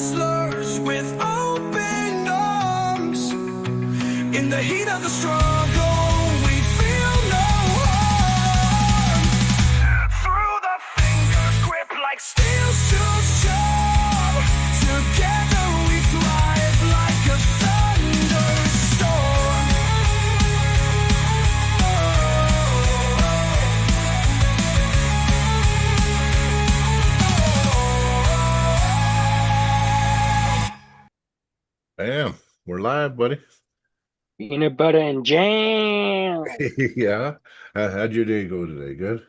wrestlers with open arms. In the heat of the struggle, we feel no harm. Through the fingers grip like steel strong. Together we thrive like a thunderstorm. Bam, we're live, buddy. Peanut butter and jam. Yeah. How'd your day go today? Good.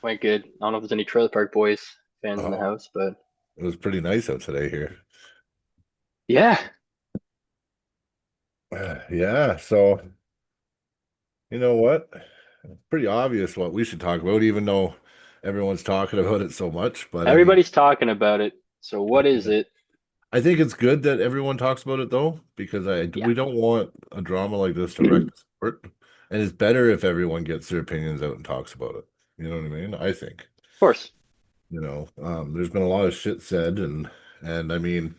Quite good. I don't know if there's any Trailer Park Boys fans in the Oh, house, but it was pretty nice out today here. yeah. Yeah. So, you know what? It's pretty obvious what we should talk about, even though everyone's talking about it so much. But I mean, Everybody's talking about it. So what is yeah. it? I think it's good that everyone talks about it though, because Yeah. we don't want a drama like this to wreck Of the sport. And it's better if everyone gets their opinions out and talks about it. You know what I mean? I think. course. There's been a lot of shit said, and I mean,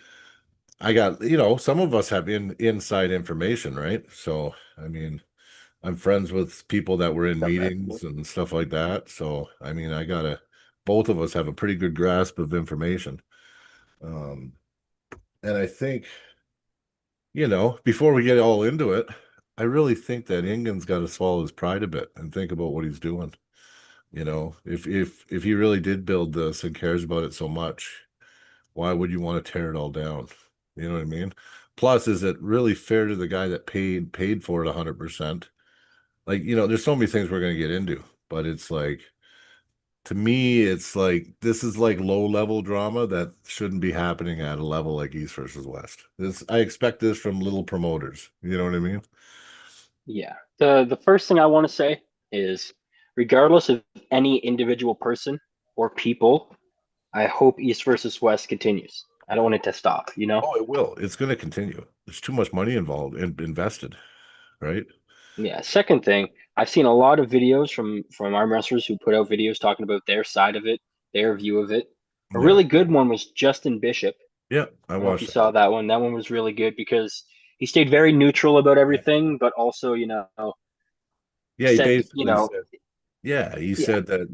I got, some of us have inside information, right? So, I mean, I'm friends with people that were in Definitely. meetings and stuff like that. So, I mean, both of us have a pretty good grasp of information. Um, and I think, before we get all into it, I really think that Ingen's got to swallow his pride a bit and think about what he's doing. If he really did build this and cares about it so much, why would you want to tear it all down? You know what I mean? Plus, is it really fair to the guy that paid for it 100%? Like, there's so many things we're going to get into, but it's like, to me, it's like this is like low level drama that shouldn't be happening at a level like East versus West. I expect this from little promoters. You know what I mean? Yeah. The first thing I want to say is regardless of any individual person or people, I hope East versus West continues. I don't want it to stop, you know? Oh, it will. It's going to continue. There's too much money involved and invested, right? Yeah. Second thing, I've seen a lot of videos from arm wrestlers who put out videos talking about their side of it, their view of it. A Yeah. really good one was Justin Bishop. Yeah, I I don't know if you watched that. saw that one. That one was really good because he stayed very neutral about Yeah. everything, but also, Yeah, he said, basically said, yeah, he yeah, said that,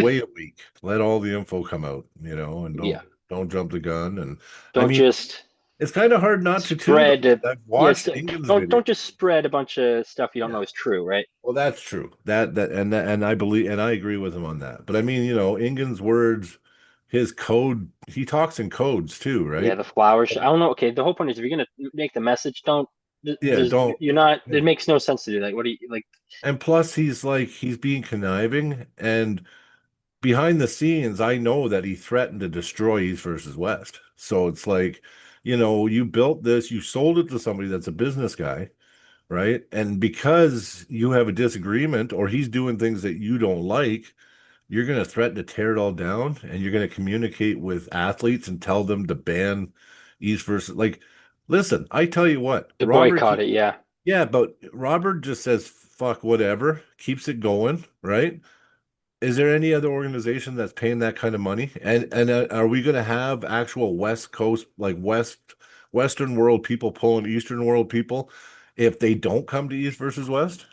wait a week, let all the info come out, and yeah. don't jump the gun. And I Don't mean, just it's kind of hard not to too, though. spread I've yes, watched Ingen's don't video. just spread a bunch of stuff you don't Yeah. know is true, right? Well, that's true. And I believe and I agree with him on that. But I mean, Ingen's words, his code, he talks in codes too, Yeah, right? the flowers. I don't know. Okay, the whole point is if you're gonna make the message, don't Yeah, there's don't. you're not Yeah. it makes no sense to do that. What do you like? And plus, he's being conniving, and behind the scenes, I know that he threatened to destroy East versus West. So it's like, you built this, you sold it to somebody that's a business guy, right? And because you have a disagreement or he's doing things that you don't like, you're going to threaten to tear it all down, and you're going to communicate with athletes and tell them to ban East versus, like, listen, I tell you what, To boycott it, yeah. yeah, but Robert just says fuck whatever, keeps it going, right? Is there any other organization that's paying that kind of money? And are we going to have actual West Coast, like Western world people pulling Eastern world people if they don't come to East versus West?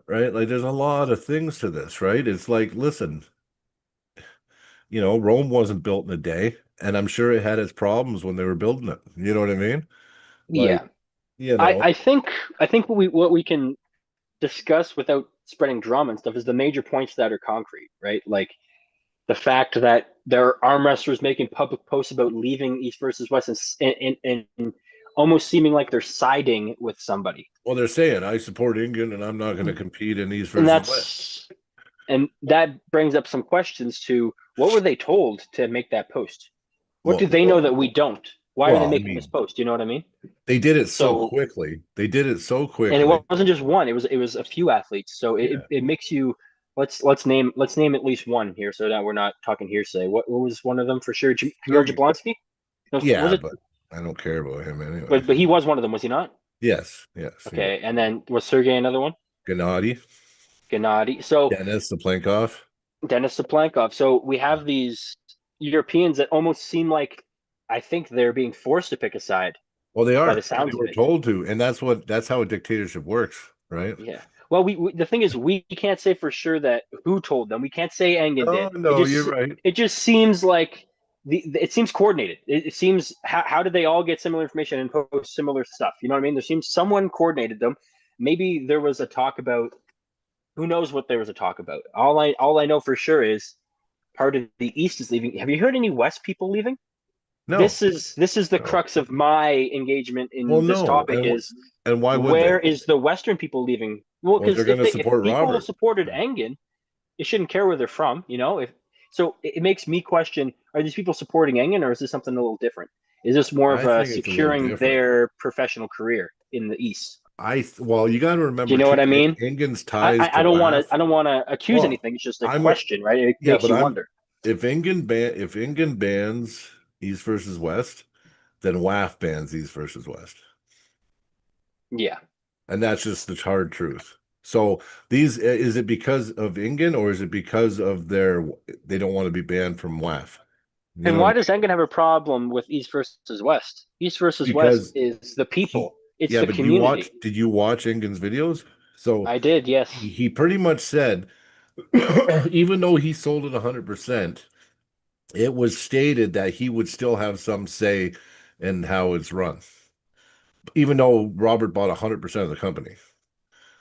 Right? Like there's a lot of things to this, right? It's like, listen, Rome wasn't built in a day, and I'm sure it had its problems when they were building it. You know what I mean? Like, Yeah. you I know, I think I think what we can discuss without spreading drama and stuff is the major points that are concrete, right? Like the fact that there are arm wrestlers making public posts about leaving East versus West and almost seeming like they're siding with somebody. well, they're saying I support England and I'm not going to compete in East And versus West. that brings up some questions to what were they told to make that post? What do Well, they know that we don't? Why are they well, I making this mean, post? You know what I mean? they did it so So, quickly. They did it so and it quickly. wasn't just one; it was a few athletes. So it, Yeah. it makes you let's name at least one here, so that we're not talking hearsay. What was one of them for sure? Camille Sergey. Jablonski? No, was Yeah, it? but I don't care about him anyway. But he was one of them, was he not? Yes, yes, he was. Okay, and then was Sergey another one? Gennady, Gennady. So Dennis, the Plankov. Denis Saplankov. So we Yeah. have these Europeans that almost seem like I think they're being forced to pick a side Well, they by the are. They sounds of were it. told to, and that's how a dictatorship works, right? Yeah. Well, we the thing is, we can't say for sure that who told them. We can't say Engen No, did. It no, you're just right. it just seems like it seems coordinated. It seems how did they all get similar information and post similar stuff? You know what I mean? There seems someone coordinated them. Maybe there was a talk about who knows what there was a talk about. All I know for sure is part of the East is leaving. Have you heard any West people leaving? No, This is the no. crux of my engagement Well, in this no, topic is and why would they? where is the Western people leaving? Well, Well, they're because going to if support people Robert. supported Engen, they shouldn't care where they're from, you know. If so, it makes me question: are these people supporting Engen, or is this something a little different? Is this more of I a think it's a little securing different. their professional career in the East? Well, you got to Do you remember know what too, I mean? Engen's ties I to don't want to WAF. I don't want to accuse Well, anything. It's just a I'm a, question, right? It yeah, makes but you I'm wonder. if Engen bans East versus West, then WAF bans East versus West. Yeah. And that's just the hard truth. So these is it because of Ingen or is it because of they don't want to be banned from WAF? You And know what why I does Engen have a problem with East versus West? East mean? versus West Because is the he people. It's yeah, the but community. did you watch Ingen's videos? So I did, yes. he pretty much said even though he sold it 100%, it was stated that he would still have some say in how it's run, even though Robert bought 100% of the company.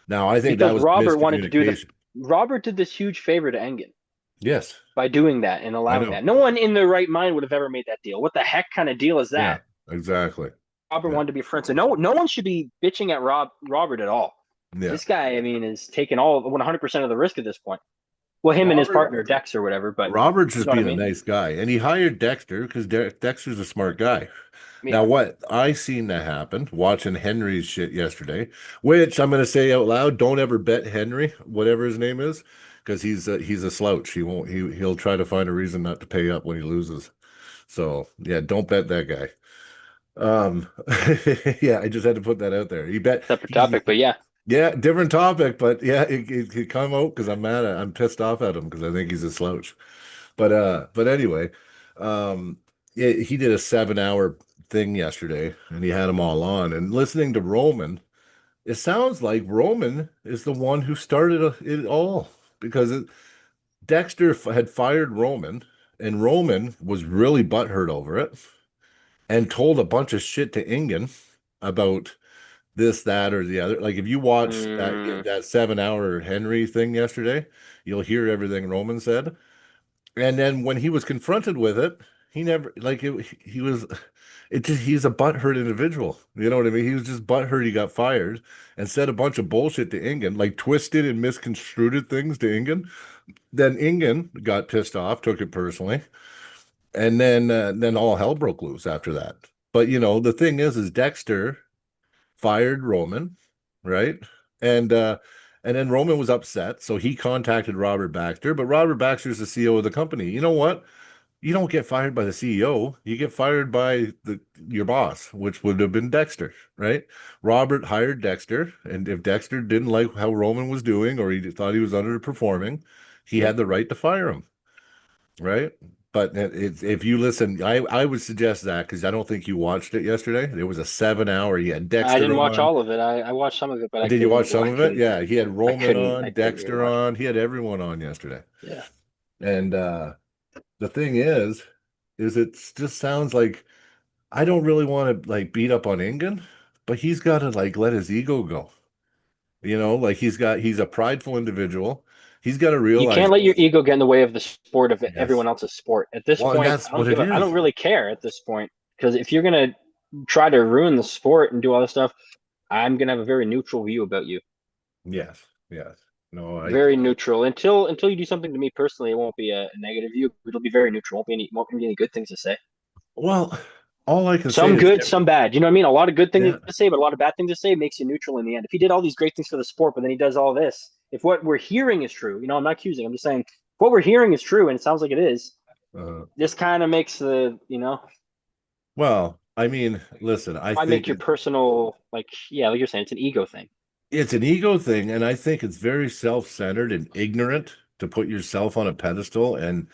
Now, I think that Because was miscommunication. Robert did this huge favor to Engen Yes, by doing that and I allowing know. that. No one in their right mind would have ever made that deal. What the heck kind of deal is Yeah, that? exactly. Robert Yeah, wanted to be friends. So no one should be bitching at Robert at all. yeah. This guy, I mean, is taking all 100% of the risk at this point. Well, him and his Robert partner Dex or whatever, but Robert's you just know what I being a mean? nice guy, and he hired Dexter because Dexter's a smart guy. Now, Yeah. what I seen that happen watching Henry's shit yesterday, which I'm going to say out loud, don't ever bet Henry, whatever his name is, because he's a slouch. He'll try to find a reason not to pay up when he loses. So yeah, don't bet that guy. Um, yeah, I just had to put that out there. Separate topic, but yeah. Yeah, different topic, but yeah, it come out because I'm pissed off at him because I think he's a slouch. But anyway, yeah, he did a 7 hour thing yesterday and he had them all on. And listening to Roman, it sounds like Roman is the one who started it all because Dexter had fired Roman and Roman was really butthurt over it and told a bunch of shit to Ingen about this, that, or the other. Like if you watch Mm, that 7 hour Henry thing yesterday, you'll hear everything Roman said. And then when he was confronted with it, he never like it, he was it just he's a butthurt individual. You know what I mean? He was just butthurt he got fired and said a bunch of bullshit to Ingen, like twisted and misconstrued things to Ingen. Then Ingen got pissed off, took it personally, and then all hell broke loose after that. But the thing is Dexter fired Roman, right? And uh and then Roman was upset, so he contacted Robert Baxter, but Robert Baxter is the CEO of the company. You know what? You don't get fired by the CEO. You get fired by your boss, which would have been Dexter, right? Robert hired Dexter, and if Dexter didn't like how Roman was doing or he thought he was underperforming, he yeah. had the right to fire him, right? But if you listen, I would suggest that because I don't think you watched it yesterday. There was a 7 hour. You had I Dexter didn't watch on. all of it. I watched some of it, but Did you watch some of it? Yeah, he had Roman I on, couldn't really Dexter watch it. on. He had everyone on yesterday. Yeah. And the thing is it just sounds like I don't really want to like beat up on Ingen, but he's got to like let his ego go. Like he's a prideful individual. He's got to You realize, can't let your ego get in the way of the sport of yes. everyone else's sport. At this Well, and point, that's what it I is. don't really care at this point because if you're gonna try to ruin the sport and do all this stuff, I'm gonna have a very neutral view about you. Yes, yes. No, Very neutral until you do something to me personally. It won't be a negative view. It'll be very neutral. Won't be any good things to say. well, all I can say Some is, good, some bad. You know what I mean? A lot of good things yeah, to say, but a lot of bad things to say makes you neutral in the end. If he did all these great things for the sport, but then he does all this, if what we're hearing is true, I'm not accusing. I'm just saying what we're hearing is true, and it sounds like it is. uh, This kind of makes well, I mean, listen, I why make think your personal like you're saying, it's an ego thing. it's an ego thing, and I think it's very self-centered and ignorant to put yourself on a pedestal. And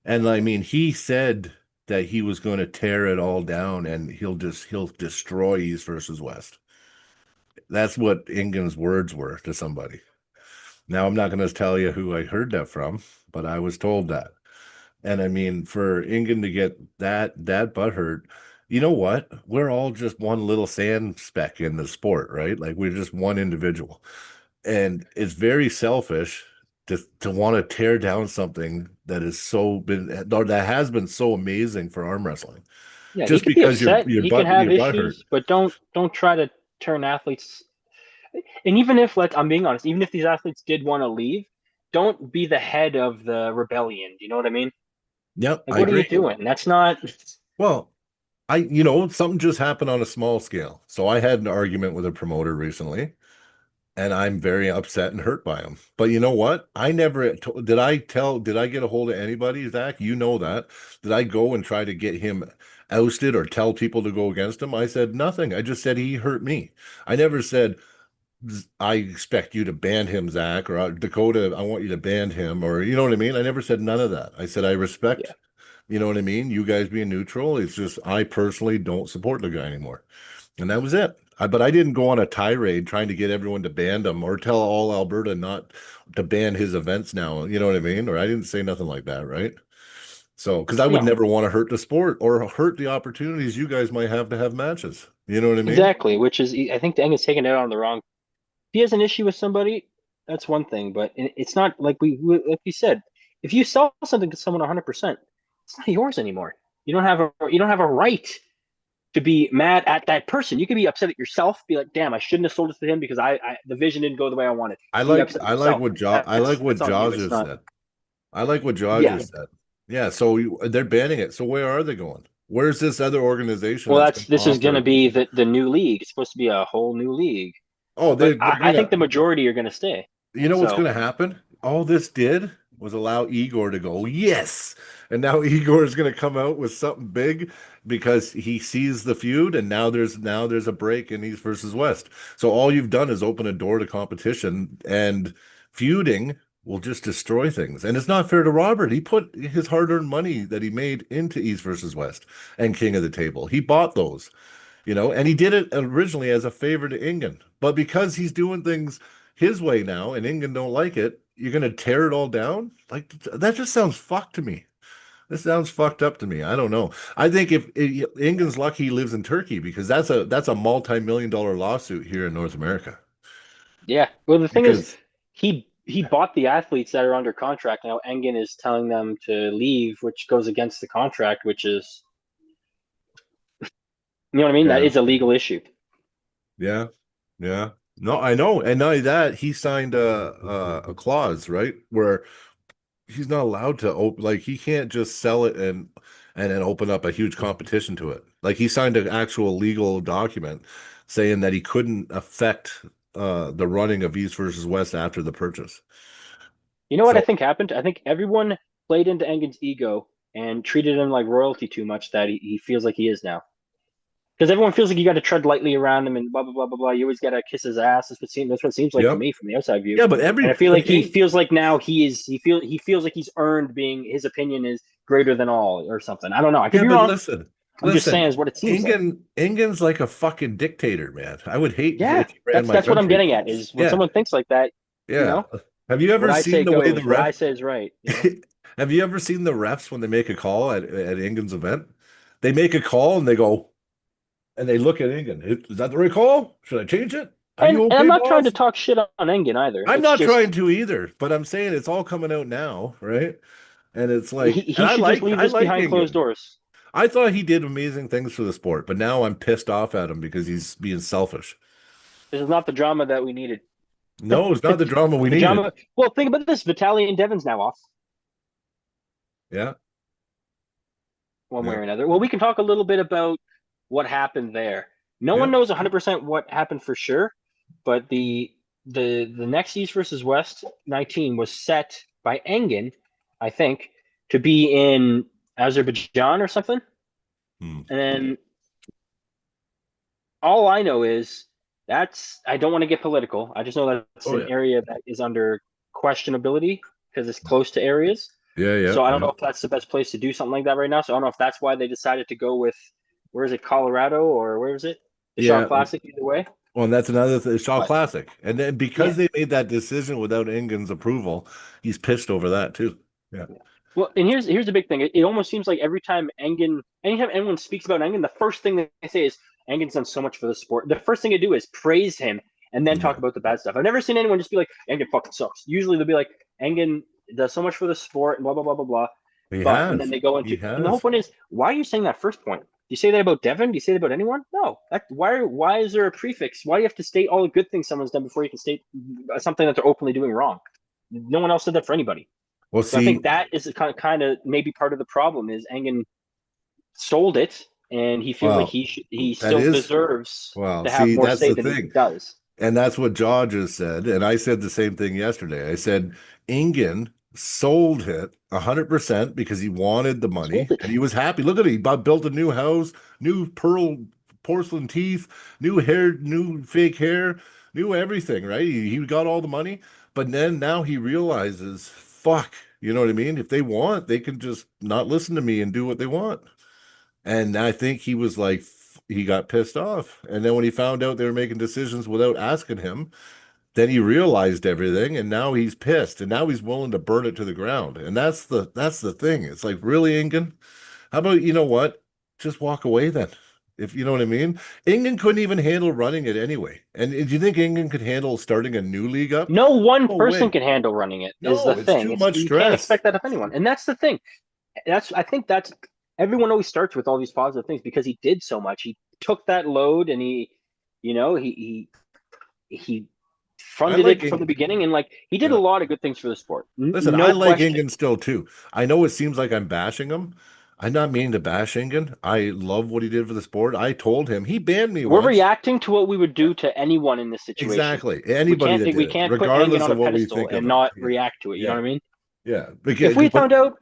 I mean, he said that he was going to tear it all down and he'll destroy East versus West. That's what Ingen's words were to somebody. Now I'm not going to tell you who I heard that from, but I was told that. And I mean, for Ingen to get that butthurt, you know what? We're all just one little sand speck in the sport, right? Like we're just one individual. And it's very selfish to want to tear down something that is so been or that has been so amazing for arm wrestling Yeah, he just could be because upset. He can have your butt hurt. issues, but don't try to turn athletes. And even if, like, I'm being honest, even if these athletes did want to leave, don't be the head of the rebellion. Do you know what I mean? Yep, Like, I what are you agree. doing? That's not. Well, something just happened on a small scale. So I had an argument with a promoter recently, and I'm very upset and hurt by him. But you know what? I never did I get a hold of anybody, Zach? You know that. Did I go and try to get him ousted or tell people to go against him? I said nothing. I just said he hurt me. I never said I expect you to ban him, Zach, or Dakota, I want you to ban him, or you know what I mean? I never said none of that. I said I Yeah, respect, you know what I mean? You guys being neutral. It's just I personally don't support the guy anymore. And that was it. But I didn't go on a tirade trying to get everyone to ban him or tell all Alberta not to ban his events now. You know what I mean? Or I didn't say nothing like that, right? So, because I would no, never want to hurt the sport or hurt the opportunities you guys might have to have matches. You know what I mean? exactly. Which is, I think Deng is taking it out on the wrong. If he has an issue with somebody, that's one thing, but it's not like like we said. If you sell something to someone 100%, it's not yours anymore. You don't have a right to be mad at that person. You can be upset at yourself, be like, damn, I shouldn't have sold it to him because the vision didn't go the way I wanted. You can be upset at yourself. I like what That's on you. Jaws It's just not. said. I like what Jaws Yeah. just said. Yeah, so they're banning it. So where are they going? Where's this other organization Well, that's that's going to this is going to offer? be the new league. It's supposed to be a whole new league, Oh, but they're I gonna. think the majority are going to stay. You know what's So going to happen? All this did was allow Igor to go, yes. And now Igor is going to come out with something big because he sees the feud, and now there's a break in East versus West. So all you've done is open a door to competition, and feuding will just destroy things. And it's not fair to Robert. He put his hard-earned money that he made into East versus West and King of the Table. He bought those, and he did it originally as a favor to Ingen. But because he's doing things his way now and Ingen don't like it, you're gonna tear it all down? Like that just sounds fucked to me. This sounds fucked up to me. I don't know. I think if Ingen's lucky he lives in Turkey because that's a multi-million dollar lawsuit here in North America. yeah. Well, the thing is, Because he bought the athletes that are under contract now. Engen is telling them to leave, which goes against the contract, which is, you know what I mean? That yeah, is a legal issue. yeah, yeah. No, I know. And not only that, he signed a clause, right? Where he's not allowed to open like he can't just sell it and then open up a huge competition to it. Like he signed an actual legal document saying that he couldn't affect the running of East versus West after the purchase. You know what I So think happened? I think everyone played into Engen's ego and treated him like royalty too much that he feels like he is now. Because everyone feels like you got to tread lightly around him and blah blah blah blah blah. You always got to kiss his ass. That's what it seems like to yep. me from the outside view. Yeah, but And I feel like he Ing, feels like now he feels like he's earned being his opinion is greater than all or something. I don't know. I could yeah, be but wrong. I'm just saying listen. is what it seems like. Ingen's like a fucking dictator, man. I would hate Yeah, if he ran my that's what I'm country. getting at is when Yeah, someone thinks like that, you yeah. know, Have you what ever I seen say the way the goes, what I ref say is right, you know. Have you ever seen the refs when they make a call at Ingen's event? They make a call and they go and they look at Ingen. Is that the right call? Should I change it? Are you And I'm okay, not trying to boss? talk shit on Engen either. I'm It's not trying just to either, but I'm saying it's all coming out now, right? And it's like, and he should just leave I this like behind closed Ingen. doors. I thought he did amazing things for the sport, but now I'm pissed off at him because he's being selfish. This is not the drama that we needed. No, it's not the drama we The needed. drama. Well, think about this: Vitaly and Devon's now off Yeah, one way yeah, or another. Well, we can talk a little bit about what happened there. No yeah. one knows 100% what happened for sure, but the next East versus West 19 was set by Engen, I think, to be in Azerbaijan or something. Hmm. And then all I know is I don't want to get political. I just know that it's Oh an yeah. area that is under questionability because it's close to areas. Yeah, yeah, So I don't yeah. know if that's the best place to do something like that right now. So I don't know if that's why they decided to go with, where is it, Colorado, or where is it? The Shaw Yeah. Classic, either way. Well, and that's another thing, Shaw But Classic. And then because yeah. they made that decision without Engen's approval, he's pissed over that too. Yeah. Well, and here's the big thing. It almost seems like every time anytime anyone speaks about Engen, the first thing they say is Engen's done so much for the sport. The first thing they do is praise him and then talk Yeah. about the bad stuff. I've never seen anyone just be like, Engen fucking sucks. Usually they'll be like, Engen does so much for the sport and blah blah blah blah blah. He And then has. they go He into, and the whole has. point is, why are you saying that first point? Do you say that about Devin? Do you say that about anyone? No. Why is there a prefix? Why do you have to state all the good things someone's done before you can state something that they're openly doing wrong? No one else said that for anybody. Well, So I think see, that is kind of maybe part of the problem is Engen sold it, and he feels like well, he that still is, deserves well, to have see, more that's say the than he thing. does. And that's what Jaw just said. And I said the same thing yesterday. I said Ingen sold it 100% because he wanted the Sold money it. and he was happy. Look at it. He built a new house, new pearl porcelain teeth, new hair, new fake hair, new everything, right? He got all the money. But then now he realizes, fuck, you know what I mean? If they want, they can just not listen to me and do what they want. And I think he was like, he got pissed off. And then when he found out they were making decisions without asking him, then he realized everything and now he's pissed and now he's willing to burn it to the ground. And that's the thing. It's like, really, Ingen? How about, you know what? Just walk away then. If you know what I mean. Ingen couldn't even handle running it anyway. And do you think Ingen could handle starting a new league up? No one No person way. can handle running it. Is the No, it's thing. too It's much you can't stress. expect that of anyone, and that's the thing. I think that's everyone always starts with all these positive things because he did so much. He took that load and he I funded like it from the Ingen. beginning, and like he did a Yeah. lot of good things for the sport. Listen, I No like question. Ingen still too. I know it seems like I'm bashing him. I'm not meaning to bash Ingen. I love what he did for the sport. I told him he banned me We're once. reacting to what we would Yeah, do to anyone in this situation. exactly. We Anybody can't that we did it, can't put Engen regardless on a of what we pedestal think of and him. not Yeah, react to it. You know yeah, what I mean? yeah. If we But found out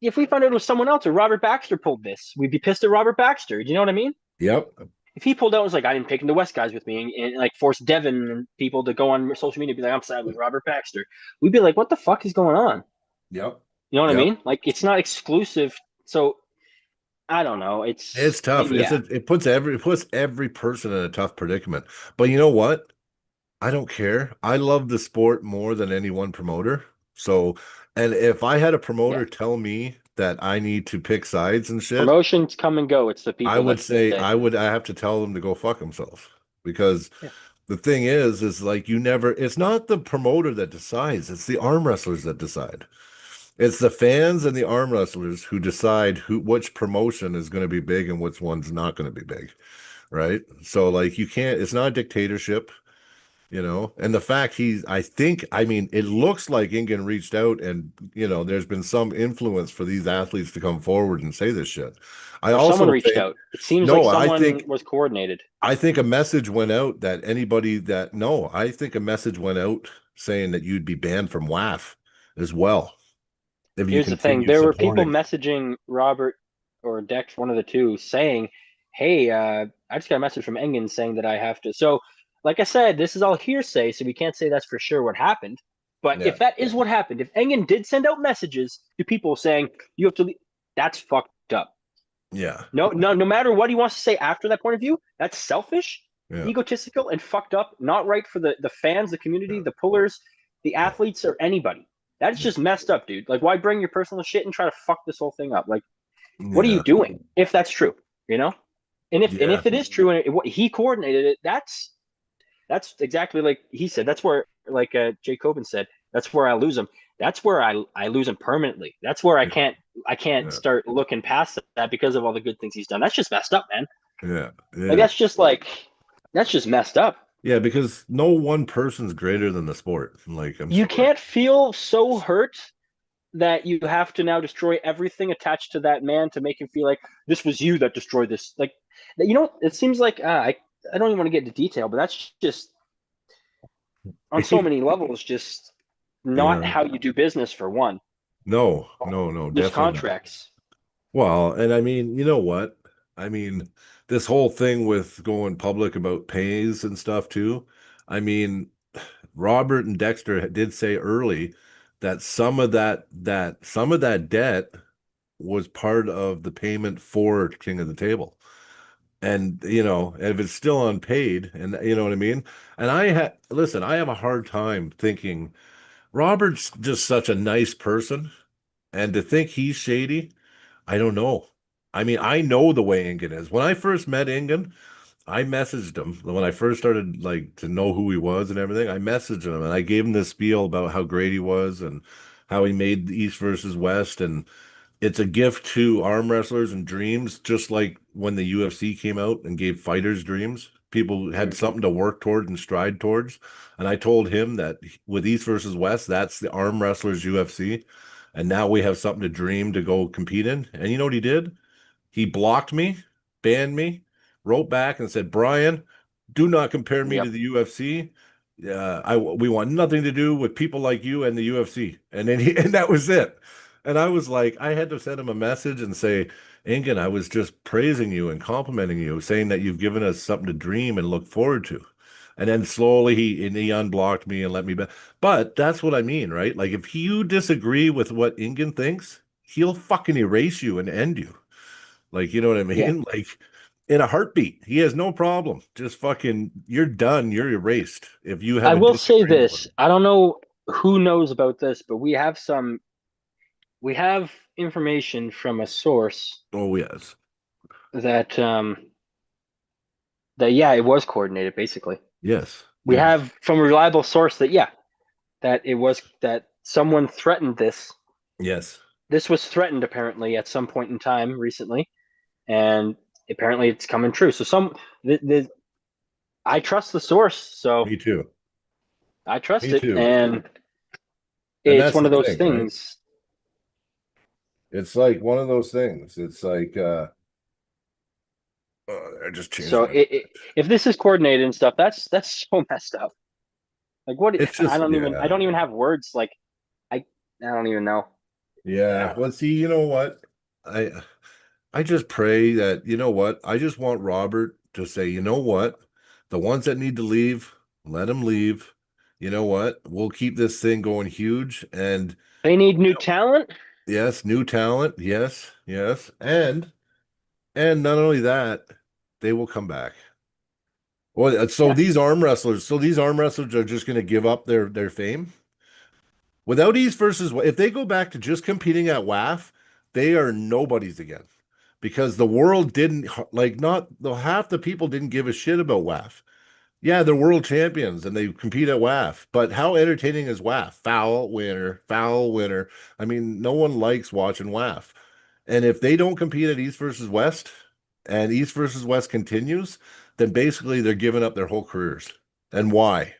if we found out it was someone else or Robert Baxter pulled this, we'd be pissed at Robert Baxter. Do you know what I mean? yep, If he pulled out and was like, I didn't pick the West guys with me and like force Devin and people to go on social media and be like, I'm sad with Robert Baxter, we'd be like, what the fuck is going on? yep, You know what I yep. mean? Like it's not exclusive. So I don't know. It's tough. Yeah. It puts every person in a tough predicament. But you know what? I don't care. I love the sport more than any one promoter. So, and if I had a Yeah. promoter tell me that I need to pick sides and shit, Promotions come and go. It's the I people would that say stay. I have to tell them to go fuck themselves because Yeah. the thing is like you never, it's not the promoter that decides, it's the arm wrestlers that decide. It's the fans and the arm wrestlers who decide which promotion is going to be big and which one's not going to be big, right? So like you can't, it's not a dictatorship, you know. And the fact I mean, it looks like Ingen reached out and, there's been some influence for these athletes to come forward and say this shit. I Or someone also reached think, out. It seems like no, someone was coordinated. I think a message went out that anybody that, no, I think a message went out saying that you'd be banned from WAF as well if you Here's the thing. continue There were people supporting. messaging Robert or Dex, one of the two, saying, hey, I just got a message from Engen saying that I have to. So, like I said, this is all hearsay, so we can't say that's for sure what happened. But Yeah. if that is what happened, if Engen did send out messages to people saying you have to leave, that's fucked up. Yeah. No matter what he wants to say after that point of view, that's selfish, Yeah. egotistical, and fucked up. Not right for the fans, the community, Yeah. the pullers, the Yeah. athletes, or anybody. That's Yeah. just messed up, dude. Like, why bring your personal shit and try to fuck this whole thing up? Like, what are you Yeah. doing? If that's true, you know, and Yeah. if it is true and what he coordinated it, that's exactly like he said. That's where, like Jay Coben said, that's where I lose him. That's where I lose him permanently. That's where I can't Yeah. start looking past that because of all the good things he's done. That's just messed up, man. Yeah. Like Yeah. that's just messed up. Yeah, because no one person's greater than the sport. Like, I'm You sorry. can't feel so hurt that you have to now destroy everything attached to that man to make him feel like this was you that destroyed this. Like, it seems like I don't even want to get into detail, but that's just on so many levels, just not Yeah. how you do business for one. No, no, no, There's definitely not. contracts. Well, and I mean, you know what? I mean, this whole thing with going public about pays and stuff too. I mean, Robert and Dexter did say early that some of that debt was part of the payment for King of the Table. And if it's still unpaid, and you know what I mean? And listen, I have a hard time thinking Robert's just such a nice person, and to think he's shady, I don't know. I mean, I know the way Ingen is. When I first met Ingen, I messaged him when I first started like to know who he was and everything. I messaged him and I gave him this spiel about how great he was and how he made the East versus West, and it's a gift to arm wrestlers and dreams, just like when the UFC came out and gave fighters dreams. People had Mhm. something to work towards and stride towards. And I told him that with East versus West, that's the arm wrestlers UFC. And now we have something to dream to go compete in. And you know what he did? He blocked me, banned me, wrote back and said, Brian, do not compare me to Yep. the UFC. We want nothing to do with people like you and the UFC. And then and that was it. And I was like, I had to send him a message and say, Ingen, I was just praising you and complimenting you, saying that you've given us something to dream and look forward to. And then slowly he unblocked me and let me back. But that's what I mean, right? Like if you disagree with what Ingen thinks, he'll fucking erase you and end you. Like, you know what I Yeah. mean? Like in a heartbeat, he has no problem. Just fucking, you're done. You're erased if you have I a will say disagreement with this. him. I don't know who knows about this, but we have information from a source Oh, yes. that that yeah, it was coordinated basically. Yes. We Yes. have from a reliable source that yeah, that it was that someone threatened this. Yes. This was threatened apparently at some point in time recently, and apparently it's coming true. So I trust the source, so Me too. I trust Me it, too. and And it's that's one the of those thing, right? things. It's like one of those things. It's like, I just changed So my. if this is coordinated and stuff, that's so messed up. Like what? It's just, I yeah. don't even have words. Like I don't even know. Yeah. Yeah. Well, see, you know what? I, I just pray that, you know what? I just want Robert to say, you know what? The ones that need to leave, let them leave. You know what? We'll keep this thing going huge. And They need new talent. yes, new talent. Yes, yes. And not only that, they will come back. Well, Yeah. so these arm wrestlers are just going to give up their fame without East versus. If they go back to just competing at WAF, they are nobodies again because the world didn't like not the half the people didn't give a shit about WAF. Yeah, they're world champions and they compete at WAF, but how entertaining is WAF? Foul winner, foul winner. I mean, no one likes watching WAF. And if they don't compete at East versus West and East versus West continues, then basically they're giving up their whole careers. And why?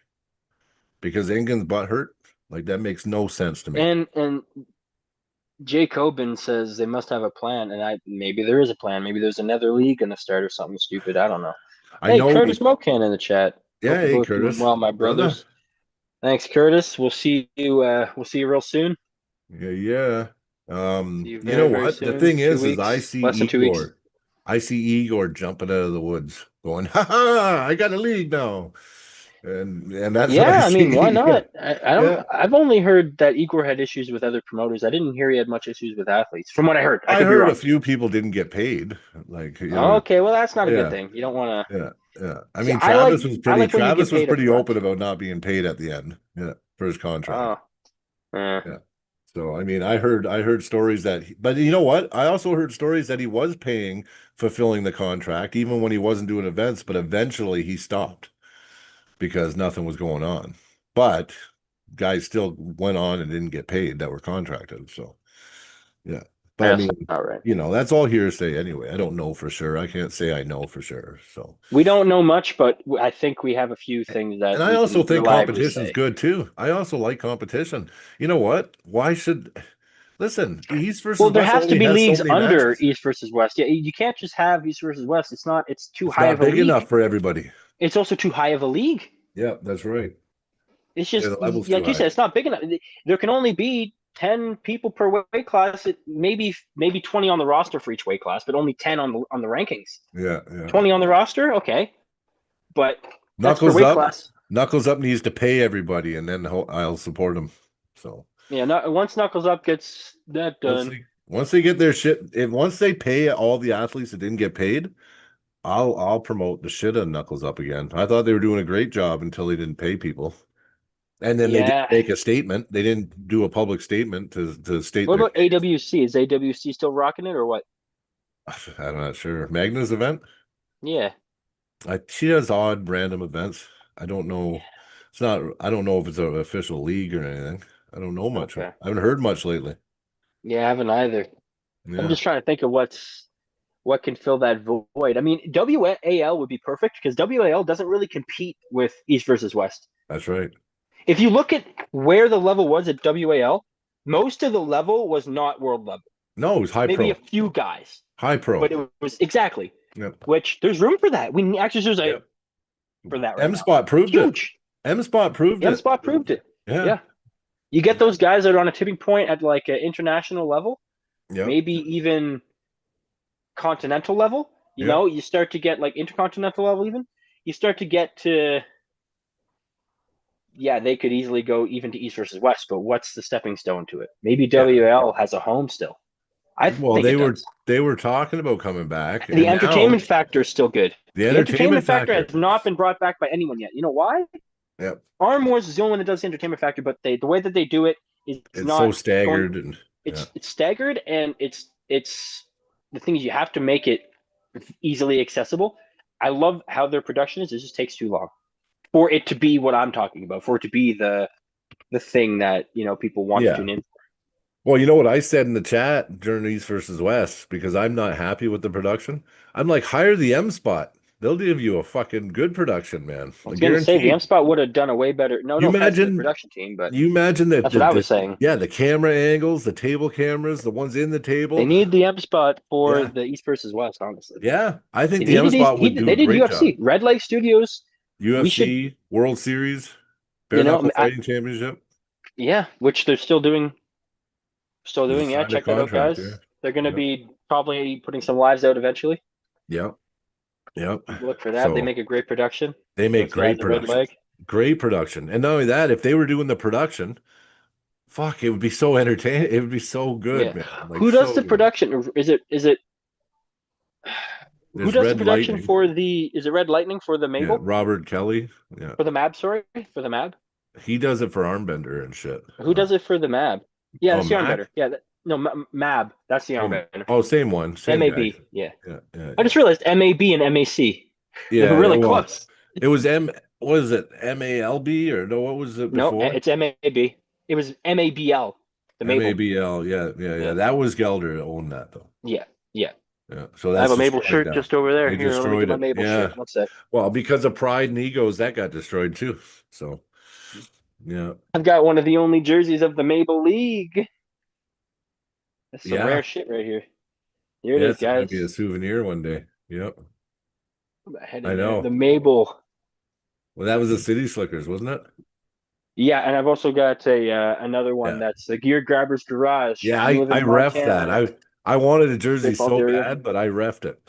Because Engen's butt hurt? Like that makes no sense to me. And Jay Coben says they must have a plan, and I maybe there is a plan. Maybe there's another league gonna start or something stupid. I don't know. I Hey, know Curtis Mocan in the chat. yeah, Hope you're hey both doing Curtis, well, my brother. brothers. Thanks, Curtis. We'll see you. We'll see you real soon. Yeah, yeah. See you You know very, very what? The soon. thing Two is I weeks, see less than 2 weeks. Igor. I see Igor jumping out of the woods, going, "Ha ha! I got a league now," and that's what I Yeah, I mean, why see. not? I don't. Yeah, I've only heard that Igor had issues with other promoters. I didn't hear he had much issues with athletes, from what I heard. I I could be heard a wrong. few people didn't get paid. Like, Okay, well, that's not a good yeah, thing. You don't want to yeah, yeah. I see. mean, Travis was I pretty. like when you get Travis was paid up pretty front. open about not being paid at the end. Yeah, for his contract. Oh, eh. Yeah. So I mean, I heard stories that, but you know what? I also heard stories that he was paying, fulfilling the contract, even when he wasn't doing events. But eventually, he stopped because nothing was going on. But guys still went on and didn't get paid that were contracted. So yeah. But I That's mean, not right. that's all hearsay anyway. I don't know for sure. I can't say I know for sure. So, We don't know much, but I think we have a few things that and I we also can think reliably competition's say. good too. I also like competition. You know what? Why should listen, the East Well, versus there West has to only be has so leagues many under matches. East versus West. Yeah, you can't just have East versus West. It's not. It's too It's high not of a big league. enough for everybody. It's also too high of a league. Yeah, that's right. It's Yeah, just the level's too like you high. said. It's not big enough. There can only be 10 people per weight class. Maybe 20 on the roster for each weight class, but only 10 on the rankings. Yeah, yeah. 20 on the roster, okay, but that's per Knuckles weight up. class. Knuckles up needs to pay everybody, and then I'll support him. So Yeah, not once Knuckles Up gets that Once done. they get their shit, if once they pay all the athletes that didn't get paid, I'll promote the shit on Knuckles Up again. I thought they were doing a great job until they didn't pay people. And then they didn't Yeah. make a statement. They didn't do a public statement to state What their about case. AWC? Is AWC still rocking it or what? I'm not sure. Magna's event? Yeah. She does odd random events. I don't know. It's not, I don't know if it's an official league or anything. I don't know much. I Okay. haven't heard much lately. Yeah, I haven't either. I'm Yeah, just trying to think of what can fill that void. I mean, WAL would be perfect because WAL doesn't really compete with East versus West. that's right. If you look at where the level was at WAL, most of the level was not world level. No, it was high Maybe a pro. few guys, High pro. but it was exactly. Yep. Which there's room for that. We actually there's a Yep. for that right M now. Spot proved it. Huge. M Spot proved M it. Spot proved it. Yeah. Yeah. You get those guys that are on a tipping point at like an international level, Yep. maybe even continental level. Yep. You start to get like intercontinental level even. You start to get to yeah, they could easily go even to East versus West, but what's the stepping stone to it? Maybe Yeah. WL has a home still. I Well, think it does. they were talking about coming back, The and entertainment now factor is still good. the The entertainment entertainment factor factor. has not been brought back by anyone yet. You know why? Yep. Arm Wars is the only one that does the entertainment factor, but the way that they do it is It's so not going. staggered and yeah. It's staggered and it's the thing is you have to make it easily accessible. I love how their production is. It just takes too long for it to be what I'm talking about. For it to be the thing that people want to Yeah. tune in. Well, you know what I said in the chat during East versus West because I'm not happy with the production. I'm like, hire the M Spot. They'll give you a fucking good production, man. I I was going to say the M guarantee. Spot would have done a way better. No, You no offense to the imagine, production team, but you imagine that's what I was saying. yeah, the camera angles, the table cameras, the ones in the They table. need the M Spot for Yeah. the East versus West. Honestly, Yeah. I think he the M needed. Spot would do They a did great job. UFC. Red Lake Studios. We should. UFC, World Series, Bare Knuckle Fighting Championship. Yeah, which they're still doing. Still They doing. Yeah, signed a check that out, contract, yeah. guys. They're going to Yep. be probably putting some lives out eventually. Yep. Yep. Look for that. So They make a great production. they make Those guys great at Red production. Lake. Great production. And not only that, if they were doing the production, fuck, it would be so entertaining. It would be so good, Yeah. man. Like Who does so the good. production? Is it who There's does the Red production Lightning. for the? Is it Red Lightning for the Yeah, Mabel? Robert Kelly. Yeah. For the Mab, sorry, for the Mab. He does it for Armbender and shit. Who does it for the Mab? Yeah, Oh, that's the Mac? Armbender. Yeah, no, Mab. That's the Armbender. Oh, same one. Same guy. MAB. Yeah. Yeah, yeah, I just realized MAB and MAC. They're yeah. really Well, close. it was what is it? MALB or no, what was it No, before? it's MAB. It was MABL. The Mabel. MABL. Yeah, yeah, yeah. Yeah. That was Gelder that owned that though. Yeah, yeah. Yeah. So I have that's a Mabel destroyed shirt now. just over there. They Here, let me destroyed get my it. Mabel Yeah. shirt. What's that? Well, because of pride and egos, that got destroyed too. So, yeah. I've got one of the only jerseys of the Mabel League. That's some Yeah. rare shit right here. Here it Yeah, is, it's gonna guys. be a souvenir one day. Yep. Put my head I in there. know. The Mabel. Well, that was the City Slickers, wasn't it? Yeah, and I've also got another one Yeah. that's the Gear Grabbers Garage. Yeah, You live I in refed that. Montana. I wanted a jersey Baseball so area. bad, but I refed it.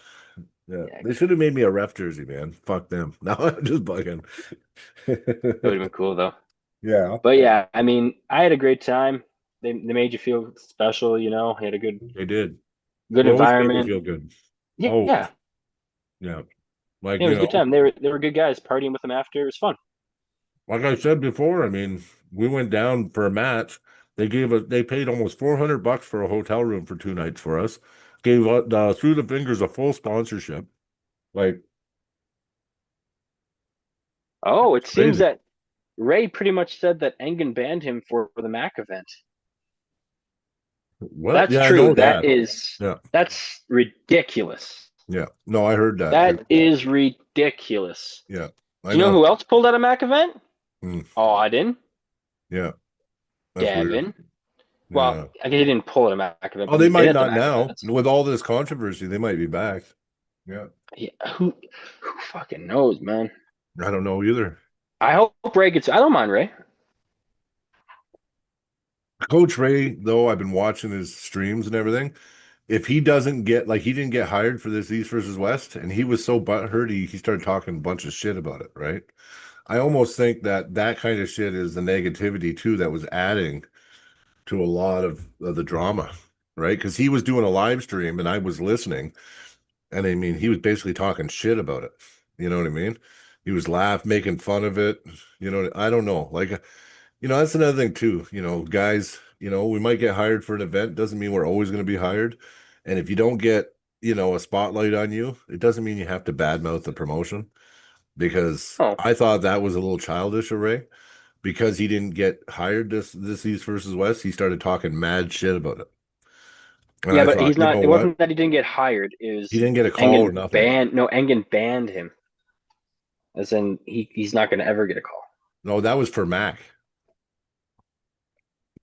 Yeah. Yeah. They should have made me a ref jersey, man. Fuck them. Now I'm just bugging. That would have been cool though. Yeah. But yeah, I mean, I had a great time. They made you feel special, Had a good They did. good They always made me environment. feel good. Yeah, Oh, yeah. yeah. Like, It was a good time. They were good guys. Partying with them after, it was fun. like I said before, I mean, we went down for a match. They paid almost $400 for a hotel room for 2 nights for us. Gave Through the Fingers a full sponsorship. Like, Oh, it seems crazy. that Ray pretty much said that Engen banned him for the Mac event. What? That's Yeah, I true. know that. Yeah. That's ridiculous. Yeah. No, I heard that That too. is ridiculous. Yeah. Do you know who else pulled out a Mac event? Hmm. Auden, Yeah. That's weird. Devin. Yeah. Well, I guess he didn't pull out a Mac event. Oh, but they he did might at the not Mac now. events. With all this controversy, they might be back. Yeah. Yeah, who fucking knows, man? I don't know either. I hope Ray gets. I don't mind Ray. Coach Ray, though, I've been watching his streams and everything. If he doesn't get he didn't get hired for this East versus West, and he was so butthurt, he started talking a bunch of shit about it, right? I almost think that kind of shit is the negativity too that was adding to a lot of the drama, right? Because he was doing a live stream and I was listening, and I mean, he was basically talking shit about it. You know what I mean? He was making fun of it. You know, I don't know. Like, that's another thing too. Guys, we might get hired for an event. Doesn't mean we're always going to be hired. And if you don't get, a spotlight on you, it doesn't mean you have to badmouth the promotion, because Oh, I thought that was a little childish of Ray, because he didn't get hired this East versus West. He started talking mad shit about it. And yeah, I but thought, he's you not. know It what? wasn't that he didn't get hired. It He was didn't get a call or Engen nothing. banned. No, Engen banned him, as in he's not going to ever get a call. No, that was for Mac. I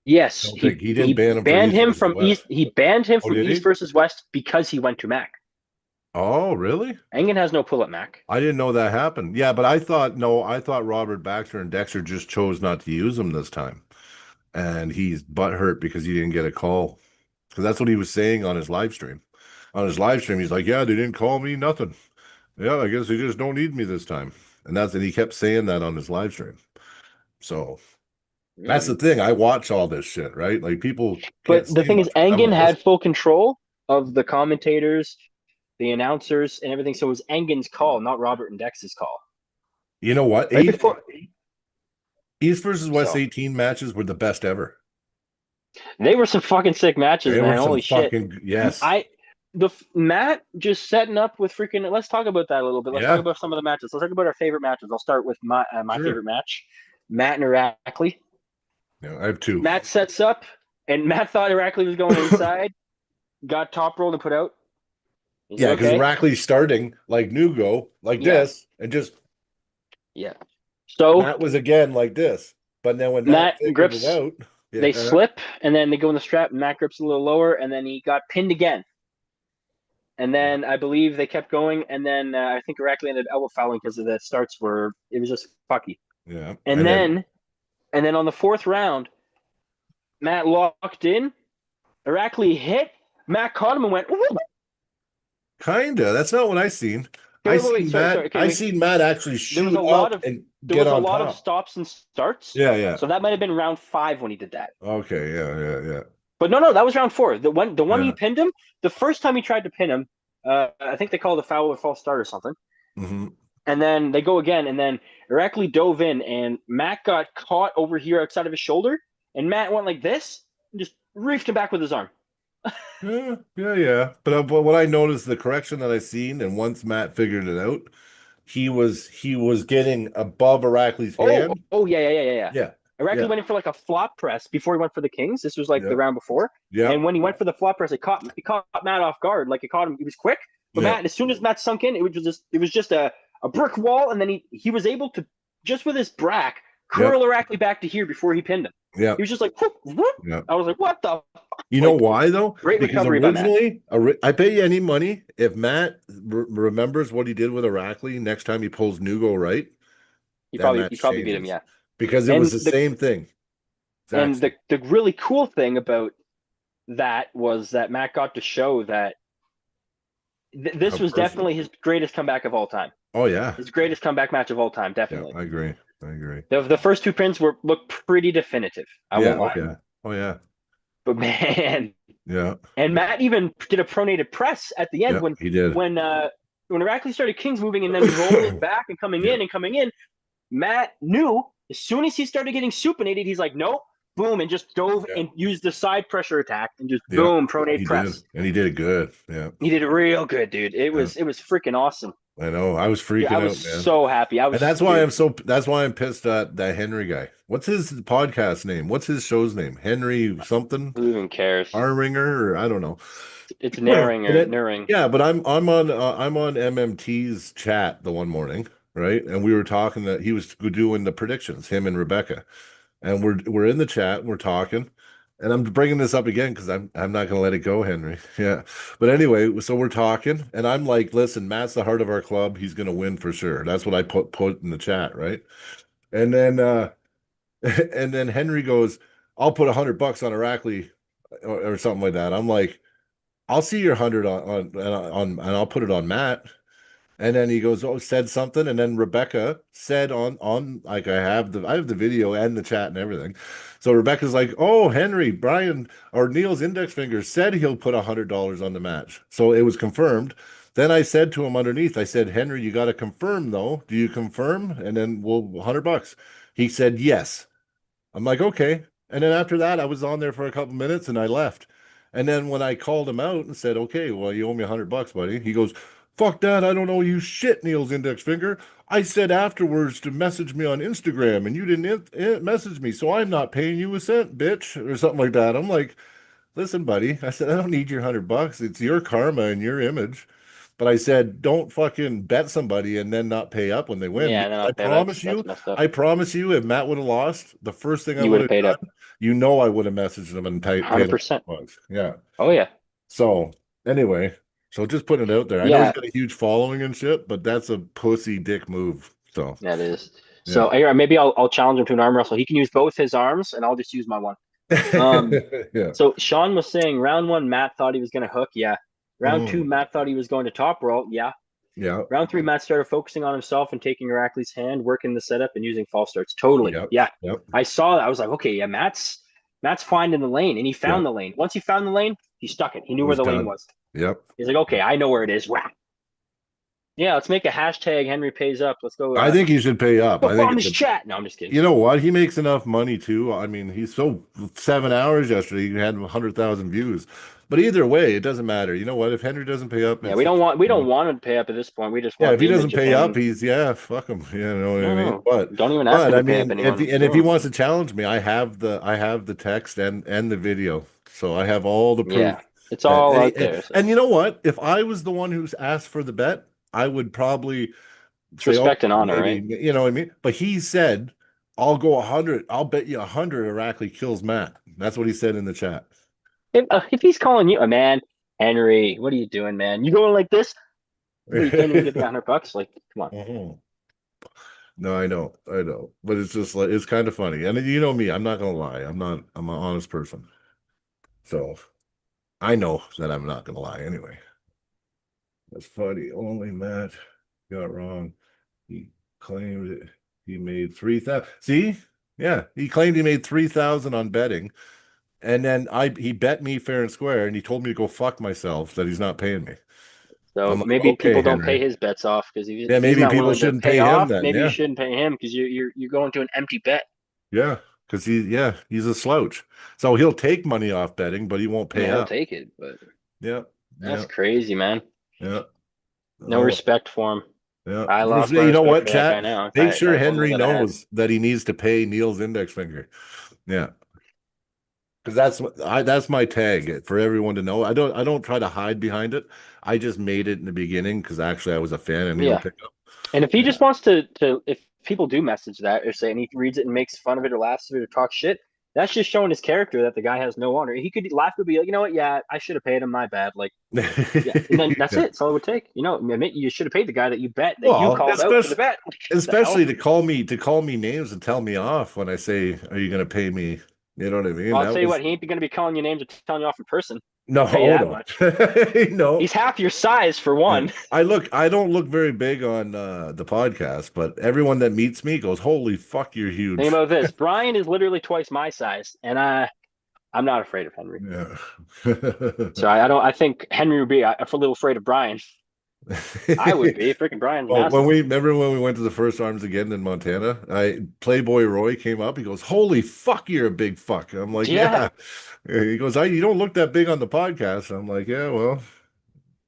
Yes, don't think he he didn't he ban him for banned East him versus from East. West. He banned him Oh, from did East he? versus West because he went to Mac. Oh, really? Engen has no pull at Mac. I didn't know that happened. Yeah, but I thought Robert Baxter and Dexter just chose not to use him this time. And he's butthurt because he didn't get a call. Because that's what he was saying on his live stream. On his live stream, he's like, "Yeah, they didn't call me, nothing. Yeah, I guess they just don't need me this time." And he kept saying that on his live stream. So that's the Mm. thing. I watch all this shit, right? Like, people But can't the say thing is, much, but I'm Engen gonna listen. had full control of the commentators, the announcers, and everything. So it was Engen's call, not Robert and Dex's call. You know what? Right before. East versus West So 18 matches were the best ever. they were some fucking sick matches, They were man. some Holy shit. fucking, yes. Matt just setting up with freaking. Let's talk about that a little bit. Let's talk Yeah, about some of the matches. Let's talk about our favorite matches. I'll start with my sure. favorite match, Matt and Irakli. Yeah, I have two. Matt sets up, and Matt thought Irakli was going inside. Got top rolled and put out. He's like, Yeah, because okay, Rackley's starting like Nugo, like yeah, this, and just yeah. So Matt was again like this. But then when Matt Matt figured it grips. out, They yeah, slip, and then they go in the strap. And Matt grips a little lower, and then he got pinned again. And yeah, then I believe they kept going, and then I think Irakli ended elbow fouling because of the starts were it was just fucky. yeah. And And then then and then on the fourth round, Matt locked in. Irakli hit. Matt caught him and went. Whoop. kinda. That's not what I seen. Okay, wait. Sorry. Okay, I wait. seen Matt actually There was shoot a lot up of and there get was a on lot of top. stops and starts. Yeah, yeah. So that might have been round 5 when he did that. Okay, yeah. But no, that was round 4. The one he Yeah. pinned him. The first time he tried to pin him, I think they called a foul or false start or something. Hmm. And then they go again, and then Irakli dove in, and Matt got caught over here outside of his shoulder, and Matt went like this and just reefed him back with his arm. Yeah. But what I noticed, the correction that I seen, and once Matt figured it out, he was getting above Irakli's hand. Yeah. Yeah, Irakli yeah, went in for like a flop press before he went for the Kings. This was like yeah, the round before. yeah, And when he went for the flop press, it caught Matt off guard. Like it caught him. He was quick, but yeah, Matt, as soon as Matt sunk in, it was just a brick wall, and then he was able to just with his brack yeah, curl Irakli back to here before he pinned him. yeah, He was just like whoop, whoop. yeah. I was like, what the You know like why though? great Because recovery by Matt. originally, I bet you any money if Matt remembers what he did with Irakli next time he pulls Nugo right, He that probably he match probably beat him, changes yeah. because it was And the the same thing. Exact and same. the really cool thing about that was that Matt got to show that How this was perfect. definitely his greatest comeback of all time. Oh yeah, His greatest comeback match of all time, yeah. definitely. I agree. I agree. The first two pins looked pretty definitive. I Yeah. won't Oh lie. yeah. Oh yeah. But man, Yeah. and Matt even did a pronated press at the end Yeah. He did. when Irakli started Kings moving and then rolling it back and coming Yeah. in and coming in. Matt knew as soon as he started getting supinated, he's like, nope, boom, and just dove Yeah. and used the side pressure attack and just Yeah. boom, pronate He press. did, and he did it good. Yeah. He did it real good, dude. It was freaking awesome. I know. I was Dude, freaking I was out, man. so happy. And that's why I'm pissed at that Henry guy. What's his podcast name? What's his show's name? Henry something? Who even cares? Arringer, or I don't know. It's But Naring or Nuring. yeah, but I'm on MMT's chat the one morning, right? And we were talking that he was doing the predictions, him and Rebecca. And we're in the chat and we're talking. And I'm bringing this up again because I'm not going to let it go, Henry. Yeah. But anyway, so we're talking and I'm like, listen, Matt's the heart of our club. He's going to win for sure. That's what I put in the chat, right? And then and then Henry goes, I'll put $100 on Irakli or something like that. I'm like, I'll see your 100 on and I'll put it on Matt. And then he goes, oh, said something, and then Rebecca said on like I have the video and the chat and everything. So Rebecca's like, oh, Henry, Brian or Neil's index finger said he'll put $100 on the match. So it was confirmed. Then I said to him underneath, I said, Henry, you got to confirm though. Do you confirm? And then we'll $100. He said yes. I'm like, okay. And then after that, I was on there for a couple minutes and I left. And then when I called him out and said, okay, well, you owe me $100, buddy. He goes, fuck that. I don't owe you shit, Neil's index finger. I said afterwards to message me on Instagram and you didn't message me. So I'm not paying you a cent, bitch, or something like that. I'm like, listen, buddy. I said, I don't need your $100. It's your karma and your image. But I said, don't fucking bet somebody and then not pay up when they win. Yeah, and then Because I'll pay. That's messed up. I promise you, if Matt would have lost, the first thing I You would would have have paid up done, you know, I would have messaged them and paid him 100%. bucks. Yeah. Oh yeah, So anyway, so just putting it out there. I know he's yeah, got a huge following and shit, but that's a pussy dick move. So that is. yeah. So yeah, maybe I'll challenge him to an arm wrestle. He can use both his arms, and I'll just use my one. Yeah. So Sean was saying round one, Matt thought he was going to hook. Yeah. Round two, Mm. Matt thought he was going to top roll. Yeah. Yeah. Round three, Matt started focusing on himself and taking Irakli's hand, working the setup and using false starts. Totally. Yep. Yeah. Yep. I saw that. I was like, okay, yeah, Matt's finding the lane, and he found the lane. Once he found the lane, he stuck it. He knew It where was the lane done. was. Yep. He's like, okay, I know where it is. Whack. Yeah, let's make a hashtag Henry pays up. Let's go. I think he should pay up. Go I think farm it's his a, chat. No, I'm just kidding. you know what? He makes enough money too. I mean, he's so 7 hours yesterday. He had 100,000 views. But either way, it doesn't matter. You know what? If Henry doesn't pay up, Yeah, it's, we don't want him to pay up at this point. We just yeah, want if he the doesn't image of pay up, him. he's fuck him. You know what I mean? No, don't even ask But him I to pay up mean, anyone. if he wants to challenge me, I have the text and the video, so I have all the Yeah, proof. it's all out there. So. And you know what? If I was the one who's asked for the bet, I would probably It's say, oh, respect and honor, maybe, right? you know what I mean? But he said, I'll go 100. I'll bet you 100 Irakli kills Matt. That's what he said in the chat. If he's calling you a man, Henry, what are you doing, man? You going like this? What, you can't even give me $100? Like, come on. Mhm. No, I know. But it's just like it's kind of funny. And you know me, I'm not gonna lie. I'm an honest person. So I know that I'm not gonna lie anyway. That's funny. Only Matt got wrong. He claimed it. He made 3,000. See? Yeah, he claimed he made 3,000 on betting. And then he bet me fair and square and he told me to go fuck myself that he's not paying me. So I'm like, maybe okay, people don't pay Henry. his bets off because Yeah, if he's maybe not people willing to shouldn't pay pay him off, then. maybe you Yeah. shouldn't pay him because you're going to an empty bet. Yeah. Because he's a slouch. So he'll take money off betting, but he won't pay Yeah, he'll up. take it, but Yeah. that's Yeah. crazy, man. Yeah. No Oh, respect for him. yeah. I lost my You know respect what, for that guy chat? now. Make If sure I wasn't Henry that I had. knows that he needs to pay Neil's index finger. Yeah. Because that's my tag for everyone to know. I don't try to hide behind it. I just made it in the beginning because actually I was a fan of Neil Yeah. Pickup. And if he Yeah. just wants to if people do message that or say and he reads it and makes fun of it or laughs at it or talks shit, that's just showing his character that the guy has no honor. He could laugh and be like, you know what, yeah, I should have paid him, my bad. Like, yeah, and then that's Yeah. it. That's all it would take. You know, admit you should have paid the guy that you bet that you Well, called out for the bet. especially to call me names and tell me off when I say, "Are you going to pay me?" You know what I mean? Well, I'll That tell you was what, he ain't gonna be calling you names or telling you off in person. no, I'll tell you that no, much. no. He's half your size for one. Yeah. I don't look very big on the podcast, but everyone that meets me goes, "Holy fuck, you're huge." Think about this. Brian is literally twice my size, and I'm not afraid of Henry. Yeah. So I think Henry would be a little afraid of Brian. I would be. Freaking Brian's Well, massive. when we went to the first arms again in Montana, Playboy Roy came up. He goes, "Holy fuck, you're a big fuck." I'm like, Yeah. "Yeah." He goes, you don't look that big on the podcast." I'm like, "Yeah, well,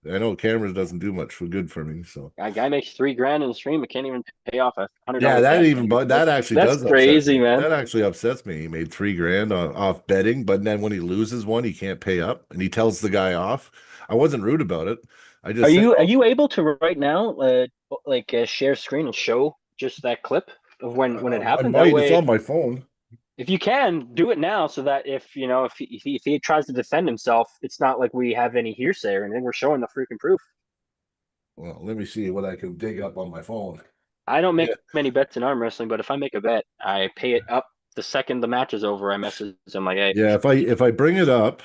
I know cameras doesn't do much for good for me." So A guy makes $3,000 in the stream, but can't even pay off $100. yeah, bet. that actually That's does crazy, upset me. man. That actually upsets me. He made $3,000 off betting, but then when he loses one, he can't pay up, and he tells the guy off. I wasn't rude about it. I just said, Are you able to right now share screen and show just that clip of when it I happened? That might. It's way, on my phone. if you can do it now, so that if you know if he tries to defend himself, it's not like we have any hearsay or anything. We're showing the freaking proof. Well, let me see what I can dig up on my phone. I don't make Yeah. many bets in arm wrestling, but if I make a bet, I pay it up the second the match is over. I message him like, hey, Yeah, if I bring it up,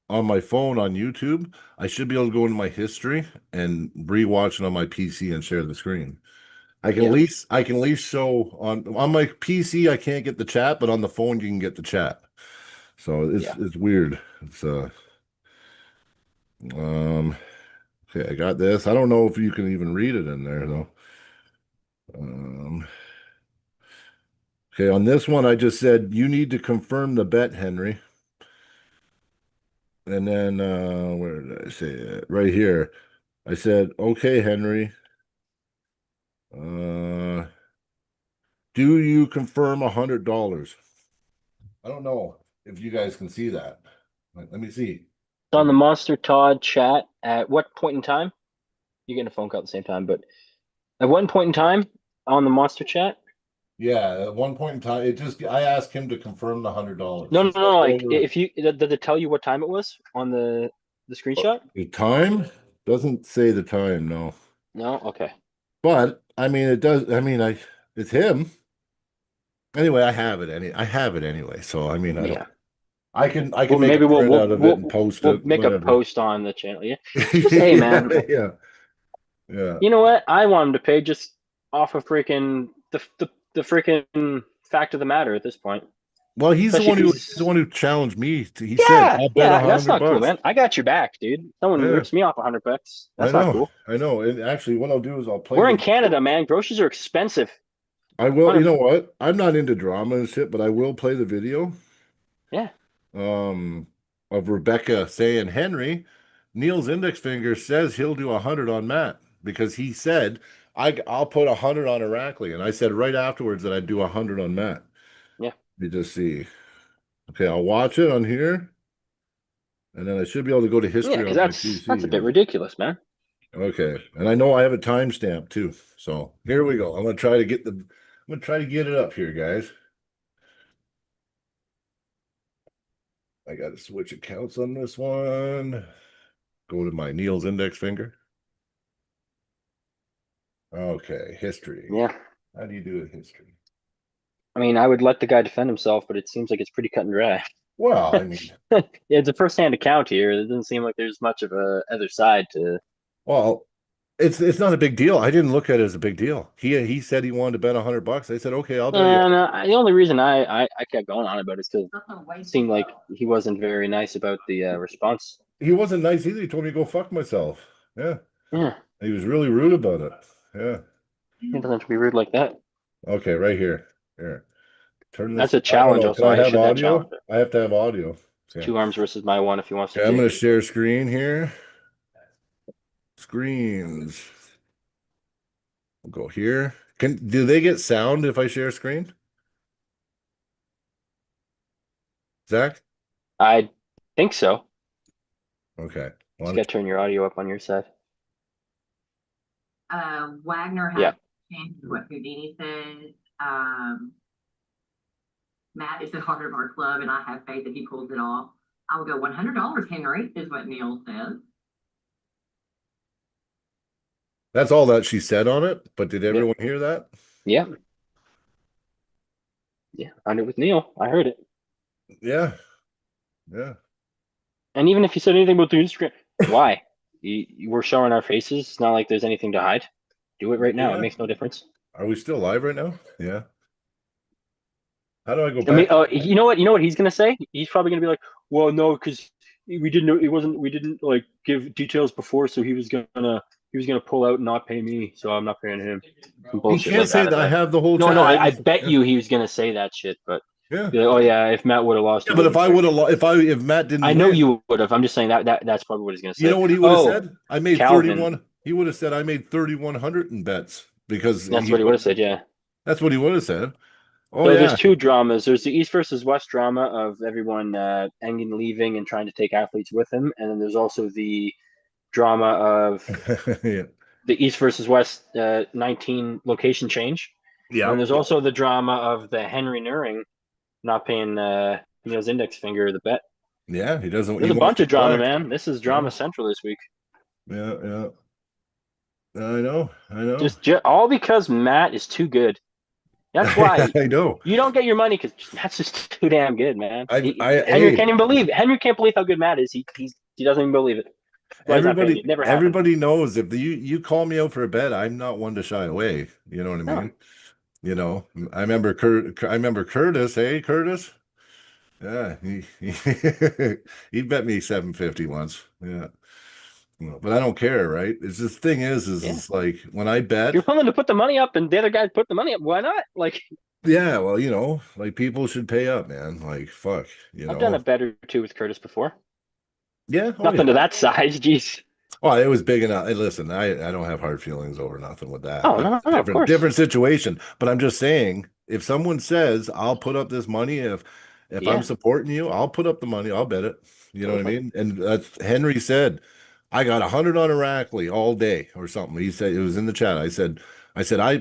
on my phone on YouTube, I should be able to go into my history and rewatch it on my PC and share the screen. Yeah. I can at least show on my PC I can't get the chat, but on the phone you can get the chat. So Yeah. it's weird. It's um okay, I got this. I don't know if you can even read it in there though. Okay, on this one I just said you need to confirm the bet, Henry. And then where did I say it? Right here. I said, okay, Henry. Uh do you confirm $100? I don't know if you guys can see that. Let me see. It's on the Monster Todd chat. At what point in time? You're getting a phone call at the same time, but at one point in time on the Monster chat. Yeah, at one point in time, I asked him to confirm the $100. No, He no, said no. Like, over if you did it tell you what time it was on the screenshot? the time doesn't say the time, no. No. Okay. But I mean, it does. I mean, it's him anyway. I have it anyway. So I mean, I don't. Yeah. I Well, can make a maybe print out of it and post we'll it, make a whatever. post on the channel. Yeah. Just hey, man. Yeah, yeah. You know what? I want him to pay just off of freaking the freaking fact of the matter at this point. Well, Especially if he's the one who challenged me. He said, yeah, "I'll bet yeah. That's not cool, $100." man. I got your back, dude. Someone Yeah, rips me off $100. I That's not know, cool. I know. And actually, what I'll do is I'll play We're in the. Canada, man. Groceries are expensive. I will. You Hundred. know what? I'm not into drama and shit, but I will play the video. Yeah. um of Rebecca saying, Henry, Neil's index finger says he'll do 100 on Matt because he said I'll put 100 on Irakli, and I said right afterwards that I'd do 100 on Matt. Yeah. You just see. Okay, I'll watch it on here, and then I should be able to go to Yeah, history because on my that's a bit PC. ridiculous, man. Okay, and I know I have a timestamp too. So here we go. I'm gonna try to get it up here, guys. I got to switch accounts on this one. Go to my Neil's index finger. Okay, history. Yeah. How do you do a history? I mean, I would let the guy defend himself, but it seems like it's pretty cut and dry. Well, I mean, Yeah, it's a first-hand account here. It doesn't seem like there's much of a other side to. well, it's not a big deal. I didn't look at it as a big deal. He said he wanted to bet $100. I said, okay, I'll bet you. And the only reason I kept going on about it is because it seemed like he wasn't very nice about the response. He wasn't nice either. He told me to go fuck myself. Yeah, Yeah, he was really rude about it. Yeah. he doesn't have to be rude like that. Okay, right here. Here, turn That's this. a challenge. Can Also, I I have issued that challenge. audio? I have to have audio. Yeah. Two arms versus my one. If he wants to. Okay, I'm See. gonna share screen here. Screens. We'll go here. Do they get sound if I share screen? Zach? I think so. Okay. Just got to turn your audio up on your side. Wagner has Yeah. changed what Houdini says. Matt is the heart of our club, and I have faith that he pulls it off. I will go $100, Henry, is what Neil says. That's all that she said on it, but did everyone hear that? Yeah. Yeah, on it with Neil. I heard it. Yeah. Yeah. And even if you said anything about the Instagram, why? We're showing our faces. It's not like there's anything to hide. Do it right now. Yeah. It makes no difference. Are we still live right now? Yeah. How do I go I mean, back? you know what? You know what he's gonna say? He's probably gonna be like, "Well, no, because we didn't know it wasn't. We didn't like give details before, so he was gonna pull out and not pay me, so I'm not paying him." Some You bullshit can't like say that. that I have the whole No, chat. no. I bet you he was gonna say that shit, but Yeah. be like, oh yeah, if Matt would have lost, Yeah, but if I would have, if Matt didn't, I know win, you would have. I'm just saying that's probably what he's gonna say. you know what he would have Oh, said? I made Calvin. 31. He would have said I made 3,100 in bets because That's what he would have said. Yeah. That's what he would have said. Oh So yeah. there's two dramas. There's the East versus West drama of everyone ending, leaving, and trying to take athletes with him, and then there's also the drama of Yeah. the East versus West 19 location change. Yeah. And there's also the drama of the Henry Nuring not paying Neil's index finger the bet. Yeah, he doesn't. There's he a wants bunch to of drama, play. man. This is drama Yeah. central this week. Yeah, yeah. I know. Just all because Matt is too good. That's why I know. you don't get your money because Matt's just too damn good, man. Henry Hey, can't even believe it. Henry can't believe how good Matt is. He doesn't even believe it. Why he's not paying you. It never happened. everybody knows if you call me out for a bet, I'm not one to shy away. You know what I No. mean? You know, I remember Curtis. Hey, Curtis. Yeah, he bet me 750 once. Yeah. But I don't care, right? It's this thing Yeah. is like when I If bet, you're willing to put the money up and the other guys put the money up, why not? Like, yeah, well, like people should pay up, man. Like fuck, I've done a bet or two with Curtis before. Yeah, oh Nothing to yeah. that size. Jeez. Oh, it was big enough. Hey, listen, I don't have hard feelings over nothing with that, Oh, but no, it's a no, of course. different situation. But I'm just saying, if someone says I'll put up this money, if I'm Yeah, supporting you, I'll put up the money. I'll bet it. You know what I totally. mean? And that's Henry said, I got 100 on Iraqli all day or something. He said it was in the chat.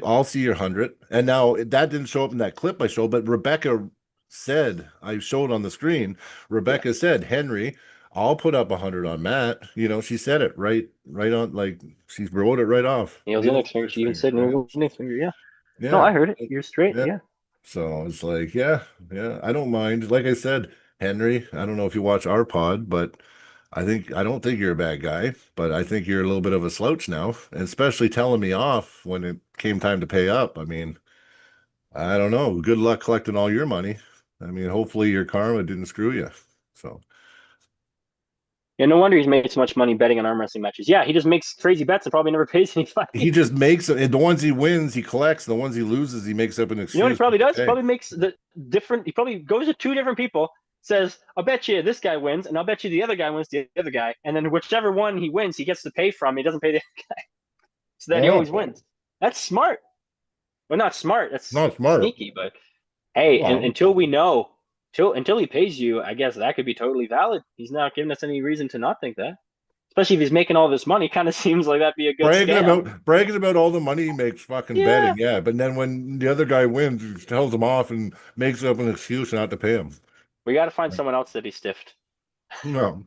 I'll see your 100. And now that didn't show up in that clip I showed, but Rebecca said I showed on the screen. Yeah. Rebecca said, Henry, I'll put up 100 on Matt. She said it right on, like she wrote it right off. Neil's Needle index finger. first She even finger, said right? Neil's index finger. Yeah. No, Yeah. I heard it. You're straight. Yeah. Yeah. So it's like, yeah, yeah, I don't mind. Like I said, Henry, I don't know if you watch our pod, but I don't think you're a bad guy, but I think you're a little bit of a slouch now, and especially telling me off when it came time to pay up. I mean, I don't know. Good luck collecting all your money. I mean, hopefully your karma didn't screw you. So Yeah, no wonder he's made so much money betting on arm wrestling matches. Yeah, he just makes crazy bets and probably never pays any he money. just makes it. And the ones he wins, he collects. The ones he loses, he makes up an You know what he excuse probably to does? He pay. probably makes the different. He probably goes to two different people, says, "I'll bet you this guy wins, and I'll bet you the other guy wins the other guy, and then whichever one he wins, he gets to pay from. He doesn't pay the other guy, so that he Oh, always wins. That's smart. Well, not smart. That's not smart. sneaky. But hey, and Well, until we know, until he pays you, I guess that could be totally valid. He's not giving us any reason to not think that. Especially if he's making all this money, kind of seems like that'd be a good scam. bragging about all the money he makes fucking Yeah, betting, yeah. But then when the other guy wins, he tells him off and makes up an excuse not to pay him. we got to find someone else that he stiffed. No.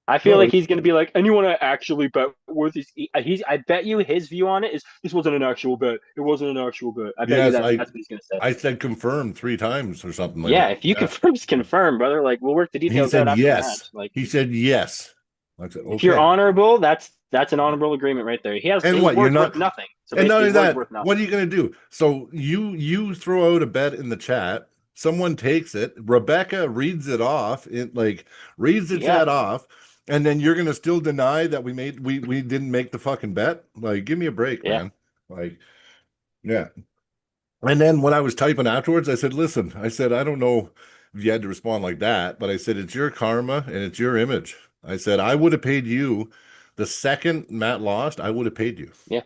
I feel No, like he's going to be like, anyone I actually bet with is he's. I bet you his view on it is this wasn't an actual bet. It wasn't an actual bet. I bet you yes, that's what he's going to say. I said confirm 3 times or something like Yeah, that. if you Yeah. confirm, just confirm, brother. Like we'll work the And he details out said after the yes. match. Like He said yes. I said, if you're okay. honorable, that's an honorable agreement right there. He has And his what? You're word's not worth nothing. So And not basically, only his word's that, worth nothing. what are you going to do? So you throw out a bet in the chat. Someone takes it. Rebecca reads it off. It like reads the Yeah, chat off, and then you're going to still deny that we didn't make the fucking bet. Like, give me a break, yeah. man. Like, yeah. And then when I was typing afterwards, I said, "Listen," I said, "I don't know if you had to respond like that, but I said it's your karma and it's your image." I said, "I would have paid you the second Matt lost. I would have paid you." Yeah.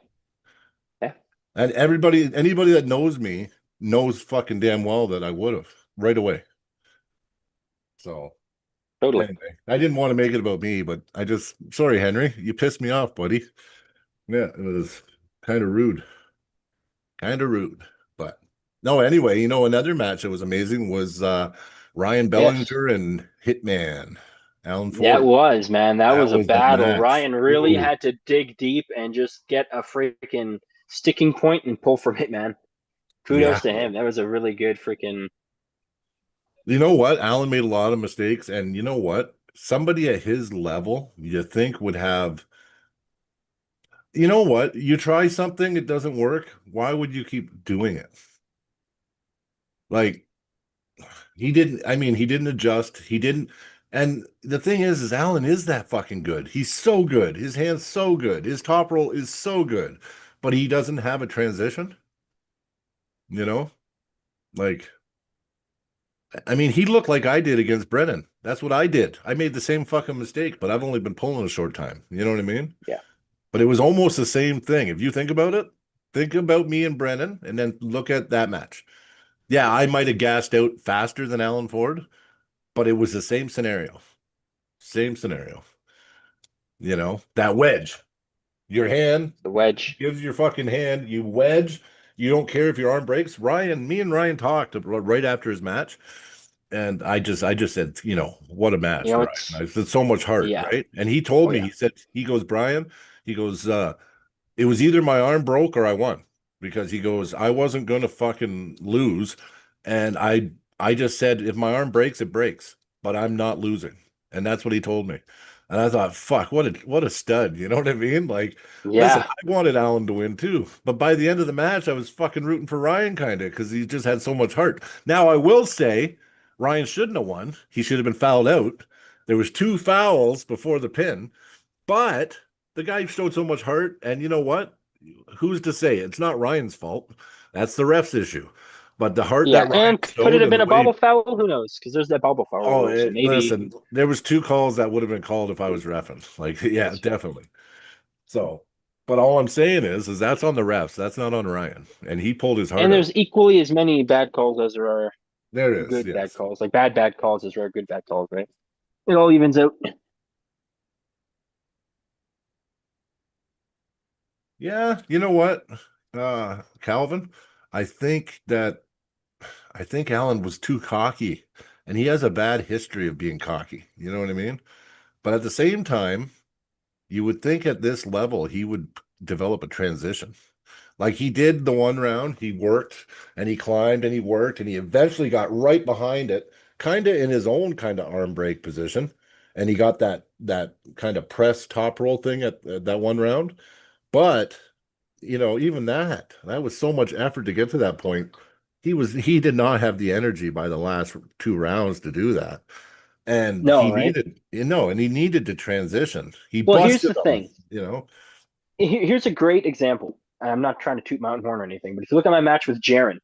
Yeah. And anybody that knows me knows fucking damn well that I would have right away. So Totally. anyway, I didn't want to make it about me, but sorry, Henry, you pissed me off, buddy. Yeah, it was kind of rude. Kind of rude. But no, anyway, another match that was amazing was Ryan Yes. Bellinger and Hitman, Alan That Ford. was, man. That That was a was the battle. match. Ryan really Ooh. had to dig deep and just get a freaking sticking point and pull from it, man. Yeah. Kudos to him. That was a really good freaking. You know what? Alan made a lot of mistakes, and you know what? Somebody at his level, you think would have, you know what? You try something, it doesn't work. Why would you keep doing it? Like he didn't adjust. He didn't. And the thing is Alan is that fucking good. He's so good. His hand's so good. His top roll is so good, but he doesn't have a transition, you know? Like, I mean, he looked like I did against Brennan. That's what I did. I made the same fucking mistake, but I've only been pulling a short time. You know what I mean? Yeah. But it was almost the same thing. If you think about it, think about me and Brennan and then look at that match. Yeah, I might have gassed out faster than Alan Ford, but it was the same scenario. Same scenario. That wedge. Your hand The wedge. gives your fucking hand, you wedge. You don't care if your arm breaks. Me and Ryan talked right after his match. And I just said, what a match, Ryan. I said so much heart, Yeah. right? And he told Oh, me, yeah. he goes, Brian, he goes, it was either my arm broke or I won. because he goes, I wasn't going to fucking lose. And I just said, if my arm breaks, it breaks, but I'm not losing. And that's what he told me. And I thought, fuck, what a stud. You know what I mean? Like, listen, Yeah. I wanted Allen to win too. But by the end of the match, I was fucking rooting for Ryan kind of because he just had so much heart. Now, I will say Ryan shouldn't have won. He should have been fouled out. There was two fouls before the pin, but the guy showed so much heart. And you know what? Who's to say it's not Ryan's fault? That's the ref's issue. But the heart Yeah. that Ryan And could it showed have and been the a bubble way, foul? Who knows? Because there's that bubble foul oh, rule. So maybe listen, there was two calls that would have been called if I was refing. Like, yeah, that's fair. definitely. So, but all I'm saying is that's on the refs. That's not on Ryan. And he pulled his heart And out. there's equally as many bad calls as there are There it is. good bad Yes. calls. Like bad calls as there are good bad calls, right? It all evens out. Yeah. You know what? Calvin, I think that I think Allen was too cocky and he has a bad history of being cocky. You know what I mean? But at the same time, you would think at this level he would develop a transition. Like he did the one round, he worked and he climbed and he worked and he eventually got right behind it, kind of in his own kind of arm break position. And he got that kind of press top roll thing at that one round. But even that was so much effort to get to that point. He did not have the energy by the last two rounds to do that. And No, right? and he needed to transition. He Well, here's busted the him, thing. you know. Here's a great example. I'm not trying to toot my own horn or anything, but if you look at my match with Jaron,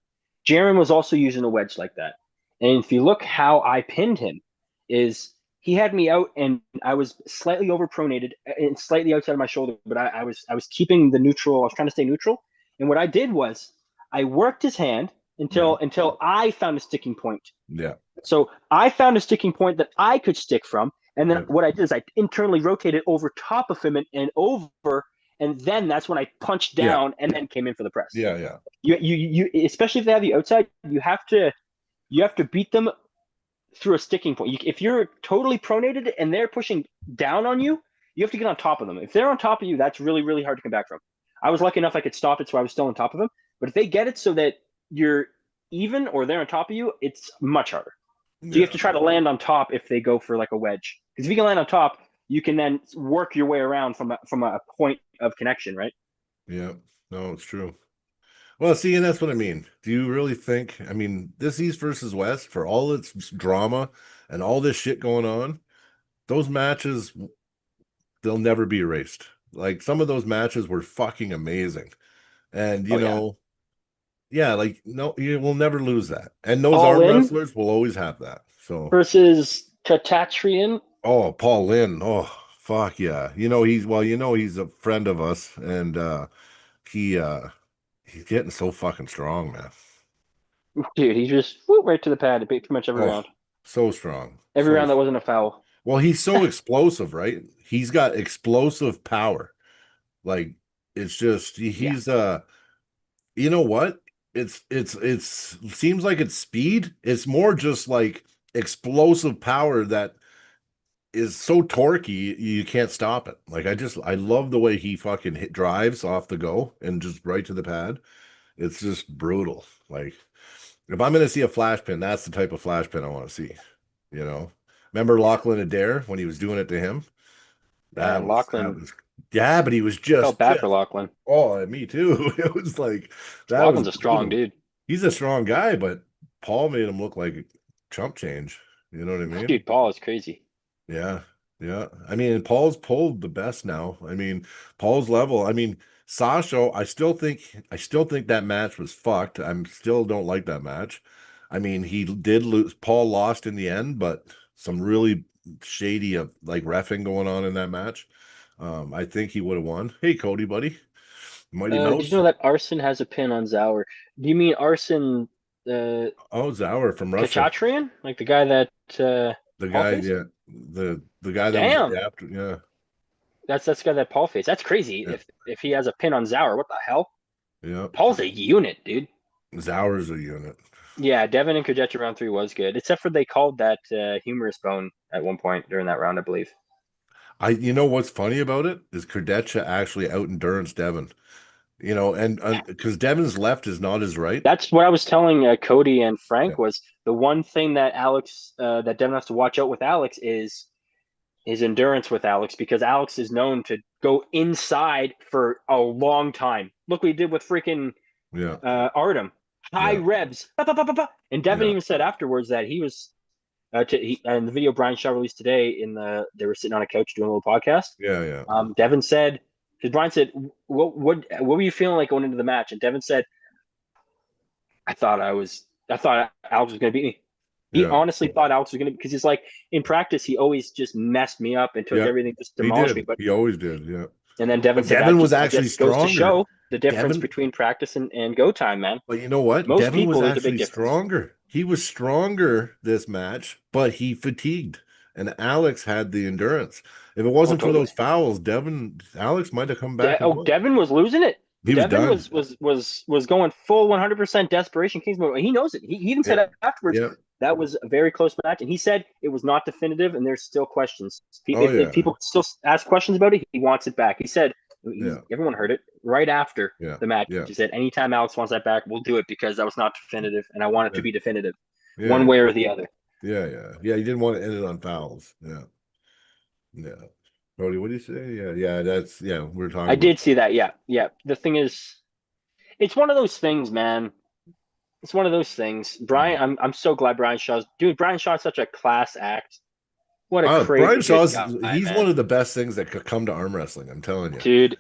Jaron was also using a wedge like that. And if you look how I pinned him, is he had me out and I was slightly overpronated and slightly outside of my shoulder, but I was keeping the neutral. I was trying to stay neutral. And what I did was I worked his hand Yeah, until I found a sticking point. yeah, So I found a sticking point that I could stick from. And then yeah, what I did is I internally rotated over top of him and over. And then that's when I punched yeah, down and then came in for the press. yeah, yeah, Especially if they have the outside, you have to beat them through a sticking point. If you're totally pronated and they're pushing down on you, you have to get on top of them. If they're on top of you, that's really, really hard to come back from. I was lucky enough I could stop it, so I was still on top of them. But if they get it so that you're even or they're on top of you, it's much harder. So you have yeah, to try to land on top if they go for like a wedge. Because if you can land on top, you can then work your way around from a point of connection, right? yeah. No, it's true. Well, see, and that's what I mean. Do you really think, I mean, this East versus West, for all its drama and all this shit going on, those matches, they'll never be erased. Like some of those matches were fucking amazing. And, Oh yeah. yeah, like no, you will never lose that. And those All arm in wrestlers will always have that. So, versus Tatatrian. oh, Paul Lynn. Oh, fuck yeah. He's a friend of us and he he's getting so fucking strong, man. Dude, he just whoop, right to the pad pretty much every Oh, round. so strong. Every round that wasn't a foul. Well, he's so explosive, right? He's got explosive power. Like it's just Yeah. he's you know what? It's seems like it's speed. It's more just like explosive power that is so torquey you can't stop it. Like I love the way he fucking drives off the go and just right to the pad. It's just brutal. Like if I'm gonna see a flash pin, that's the type of flash pin I want to see. You know, remember Yeah. Lachlan Adair when he was doing it to him? Man, That Lachlan was yeah, but he was felt bad for Lachlan. oh, me too. It was like that was Lachlan's a strong brutal. dude. He's a strong guy, but Paul made him look like a chump change. You know what I mean? Dude, Paul is crazy. Yeah. Yeah. I mean, Paul's pulled the best now. I mean, Paul's level. I mean, Sasha, I still think that match was fucked. I'm still don't like that match. I mean, he did lose. Paul lost in the end, but some really shady of like reffing going on in that match. I think he would have won. Hey, Cody, buddy. Mighty Did you Mouse. know that Arson has a pin on Zauer? Do you mean Arson Oh, Zauer from Russia. Kachatrian? Like the guy that The Paul guy, faced? yeah. The guy that was Damn. the after, yeah. That's the guy that Paul faced. That's crazy. Yeah. If he has a pin on Zauer, what the hell? Yeah. Paul's a unit, dude. Zauer's a unit. Yeah, Devin and Kojeta round 3 was good, except for they called that humorous bone at one point during that round, I believe. You know what's funny about it is Kardeccia actually out endurance Devin. and because Devin's left is not his right. That's what I was telling Cody and Yeah. Frank was the one thing that that Devin has to watch out with Alex is his endurance with Alex, because Alex is known to go inside for a long time. Look what he did with freaking Yeah. Artem. High Yeah. revs. Bah, bah, bah, bah, bah. And Devin Yeah. even said afterwards that he was in the video Brian Shaw released today, they were sitting on a couch doing a little podcast. Yeah. Yeah. Devin said, because Brian said, what were you feeling like going into the match? And Devin said, I thought Alex was going to beat me. He Yeah. honestly thought Alex was going to, because he's like, in practice, he always just messed me up and took Yeah. everything, just He demolished me. did. But He always did. Yeah. and then Devin But said Devin that was just, I actually guess, goes to stronger. show the difference Devin, between practice and go time, man. but you know what? Most Devin was people, there's a big actually difference. stronger. He was stronger this match, but he fatigued. And Alex had the endurance. If it wasn't for those fouls, Alex might have come back and won. Devin was losing it. He was Devin done. was going full 100% desperation Kings mode. He knows it. He even said Yeah. afterwards Yeah. that was a very close match, and he said it was not definitive, and there's still questions. Oh, If yeah. people still ask questions about it, he wants it back. He said, Yeah. everyone heard it right after Yeah. the match. Yeah. He said, anytime Alex wants that back, we'll do it, because that was not definitive, and I want it to be definitive, Yeah. one way or the other. Yeah. Yeah. Yeah. He didn't want to end it on fouls. Yeah. Yeah. Cody, what do you say? Yeah. Yeah. We're talking I did see that. Yeah. Yeah. The thing is, it's one of those things, man. It's one of those things. Brian, I'm so glad Brian Shaw's Brian Shaw's such a class act. What a crazy Brian Shaw's guy, he's man. one of the best things that could come to arm wrestling, I'm telling you. Dude.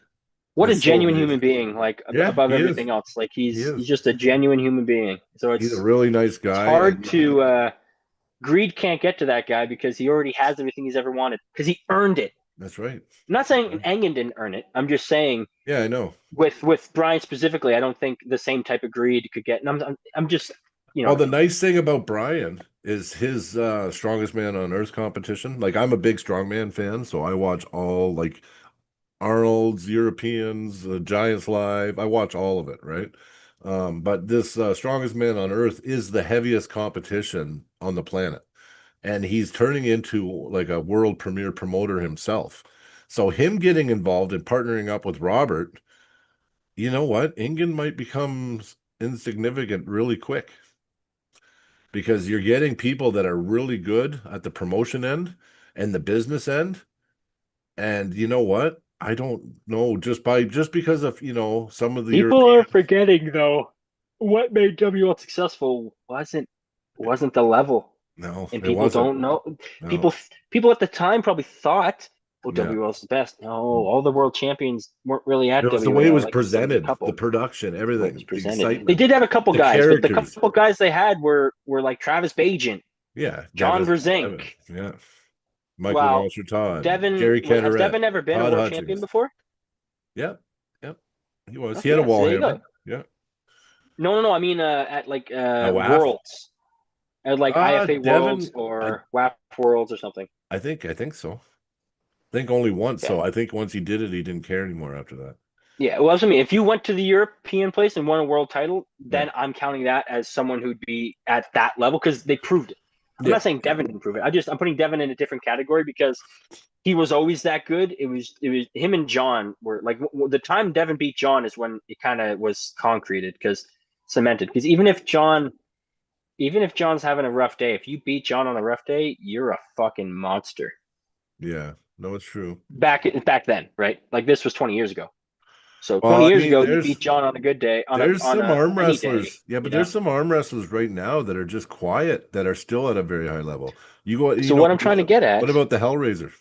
What That's a genuine so human being, like above everything else. Like he's just a genuine human being. So he's a really nice guy. It's hard to greed can't get to that guy, because he already has everything he's ever wanted, because he earned it. That's right. I'm not saying Engen didn't earn it. I'm just saying. Yeah, I know. With Brian specifically, I don't think the same type of greed could get. And I'm just, Well, the nice thing about Brian is his Strongest Man on Earth competition. Like, I'm a big strongman fan, so I watch all like Arnold's, Europeans, Giants Live. I watch all of it, right? But this Strongest Man on Earth is the heaviest competition on the planet. And he's turning into like a world premier promoter himself. So him getting involved and partnering up with Robert, you know what? Engen might become insignificant really quick, because you're getting people that are really good at the promotion end and the business end. And you know what? I don't know, just because of, some of the people are forgetting, though, what made WL successful wasn't the level. No, and people don't know. No. People at the time probably thought, WL's the best. No, all the world champions weren't really at WL. The way it was like presented, the production, everything, the excitement. They did have a couple guys, characters. but the couple guys they had were like Travis Bajent, John Verzink, Michael Walter Todd, Devin. Gary Ketterer. Has Devin ever been a world champion before? Yeah, he was. Okay, he had a wall hammer. Yeah. No. I mean, at like Worlds, at like IFA Worlds or WAF Worlds or something. I think so. I think only once. Yeah. So I think once he did it, he didn't care anymore after that. Yeah, well, I mean, if you went to the European place and won a world title, then I'm counting that as someone who'd be at that level, because they proved it. I'm not saying Devin didn't prove it. I'm putting Devin in a different category, because he was always that good. It was him and John were like, the time Devin beat John is when it kind of was concreted, cemented. Because even if John's having a rough day, if you beat John on a rough day, you're a fucking monster. Yeah, no, it's true. Back then, right? Like, this was 20 years ago. So 20 years ago, you beat John on a good day. There's some arm wrestlers. Yeah, but there's some arm wrestlers right now that are just quiet, that are still at a very high level. What I'm trying to get at. What about the Hellraiser?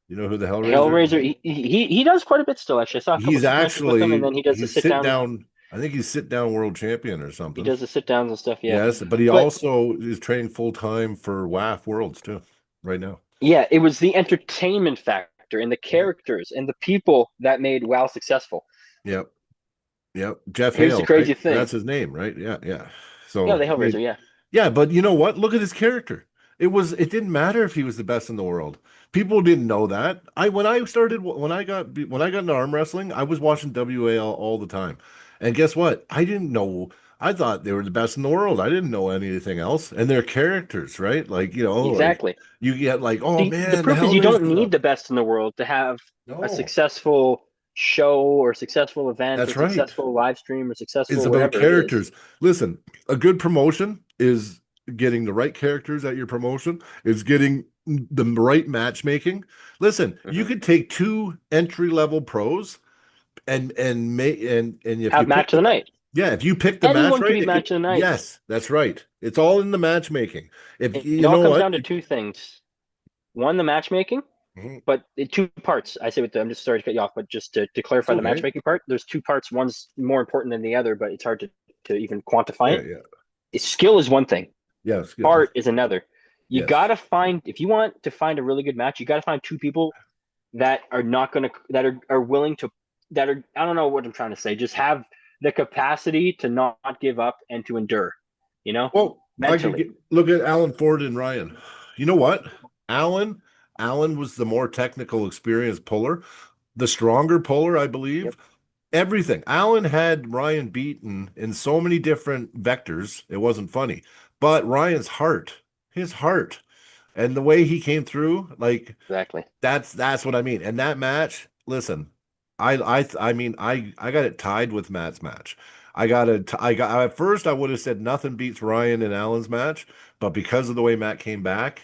You know who the Hellraiser? Hellraiser, he does quite a bit still. Actually, I saw a couple matches with him, and then he does the sit down. I think he's sit down world champion or something. He does the sit downs and stuff. Yeah. Yes, but he also is training full time for WAF Worlds too, right now. Yeah, it was the entertainment factor and the characters and the people that made WoW successful. Yep. Jeff Here's Hale. The crazy thing. That's his name, right? Yeah. So the Hellraiser, yeah. Yeah, but you know what? Look at his character. It didn't matter if he was the best in the world. People didn't know that. When I got into arm wrestling, I was watching WAL all the time. And guess what? I didn't know. I thought they were the best in the world. I didn't know anything else. And their characters, right? Like, exactly. You get like, man. The proof is you don't need the best in the world to have a successful show or successful event or That's right. successful live stream or It's successful about whatever it is. characters. Listen, a good promotion is getting the right characters at your promotion, is getting the right matchmaking. Listen, you Mhm. could take two entry-level pros and make and if you Have pick match of the the night. yeah, if you pick the match Anyone can right, be it could match of the night. yes, that's right. It's all in the matchmaking. If It you all know comes what, down to two things. One, the matchmaking, Mhm. but two parts. I say with I'm just sorry to cut you off, but just to It's clarify the okay. matchmaking part, there's two parts. One's more important than the other, but it's hard to even quantify Yeah, it. yeah. Skill is one thing. Yeah, skill. Art is another. You Yes. gotta find if you want to find a really good match, you gotta find two people that are not gonna that are willing to that are I don't know what I'm trying to say. Just have the capacity to not give up and to endure. You know, Well, I could mentally. look at Alan Ford and Ryan. You know what? Alan, Alan was the more technical, experienced puller, the stronger puller, I believe. Yep. Everything. Alan had Ryan beaten in so many different vectors. It wasn't funny. But Ryan's heart, his heart, and the way he came through, like Exactly. that's what I mean. And that match, listen, I mean I got it tied with Matt's match. I got at first I would have said nothing beats Ryan and Allen's match, but because of the way Matt came back,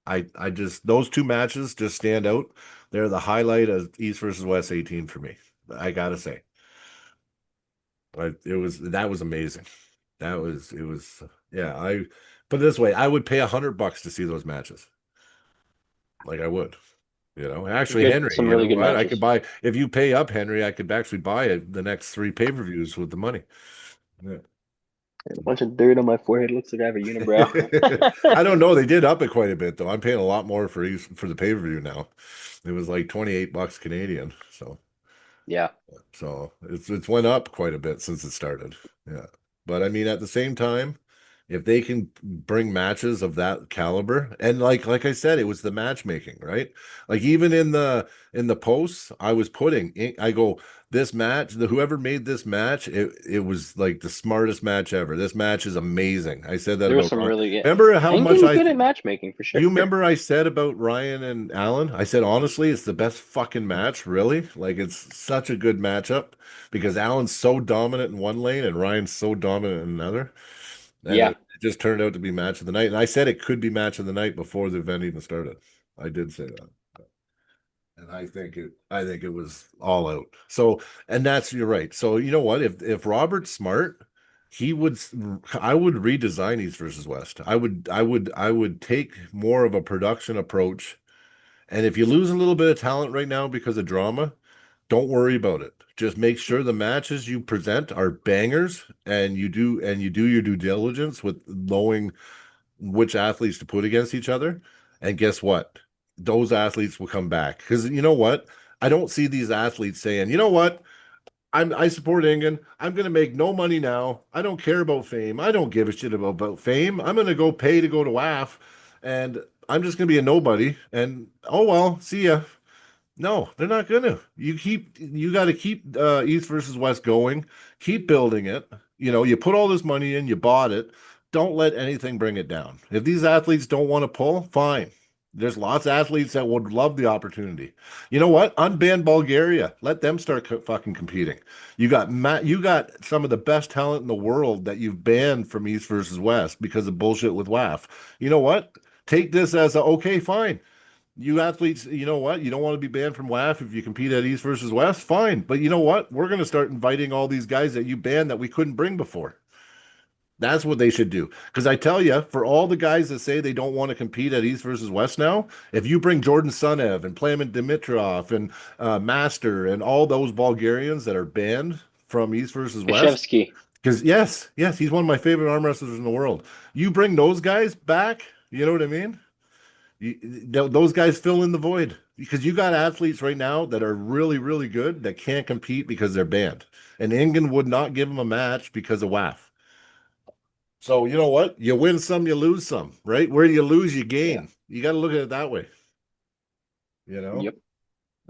I just those two matches just stand out. They're the highlight of East versus West 18 for me. I gotta say. That was amazing. It was yeah, I put it this way, I would pay $100 to see those matches. Like I would. You know, actually, Good. Henry, Some you really know good what? I could matches. buy if you pay up, Henry. I could actually buy the next three pay-per-views with the money. Yeah. A bunch of dirt on my forehead. Looks like I have a unibrow. I don't know. They did up it quite a bit though. I'm paying a lot more for the pay-per-view now. It was like $28 Canadian. Yeah. So it's went up quite a bit since it started. Yeah. But I mean, at the same time, if they can bring matches of that caliber, and like I said, it was the matchmaking, right? Like even in the posts, I was putting I go, this match, the whoever made this match, it was like the smartest match ever. This match is amazing. I said that There was about some Ryan. really good. Remember how much England's good at matchmaking for sure. you remember I said about Ryan and Allen? I said honestly, it's the best fucking match, really. Like it's such a good matchup because Allen's so dominant in one lane and Ryan's so dominant in another. And Yeah. it just turned out to be match of the night. And I said it could be match of the night before the event even started. I did say that. And I think it was all out. So, and that's you're right. So you know what? If Robert's smart, he would I would redesign East versus West. I would take more of a production approach. And if you lose a little bit of talent right now because of drama, don't worry about it. Just make sure the matches you present are bangers and you do your due diligence with knowing which athletes to put against each other. And guess what? Those athletes will come back. Because you know what? I don't see these athletes saying, you know what? I support England. I'm gonna make no money now. I don't care about fame. I don't give a shit about fame. I'm gonna go pay to go to WAF and I'm just gonna be a nobody. And oh well, see ya. No, they're not gonna. You got to keep East versus West going. Keep building it. You know, you put all this money in, you bought it. Don't let anything bring it down. If these athletes don't want to pull, fine. There's lots of athletes that would love the opportunity. You know what? Unban Bulgaria. Let them start fucking competing. You got some of the best talent in the world that you've banned from East versus West because of bullshit with WAF. You know what? Take this as a okay, fine. You athletes, you know what? You don't want to be banned from WAF if you compete at East versus West, fine. But you know what? We're going to start inviting all these guys that you banned that we couldn't bring before. That's what they should do. Because I tell you, for all the guys that say they don't want to compete at East versus West now, if you bring Jordan Sunev and Plamen Dimitrov and Master and all those Bulgarians that are banned from East versus West, Krzyzewski. because yes, he's one of my favorite arm wrestlers in the world. You bring those guys back, you know what I mean? Those guys fill in the void because you got athletes right now that are really, really good that can't compete because they're banned. And England would not give them a match because of WAF. So you know what? You win some, you lose some, right? Where you lose, you gain. You got to look at it that way. You know? Yep.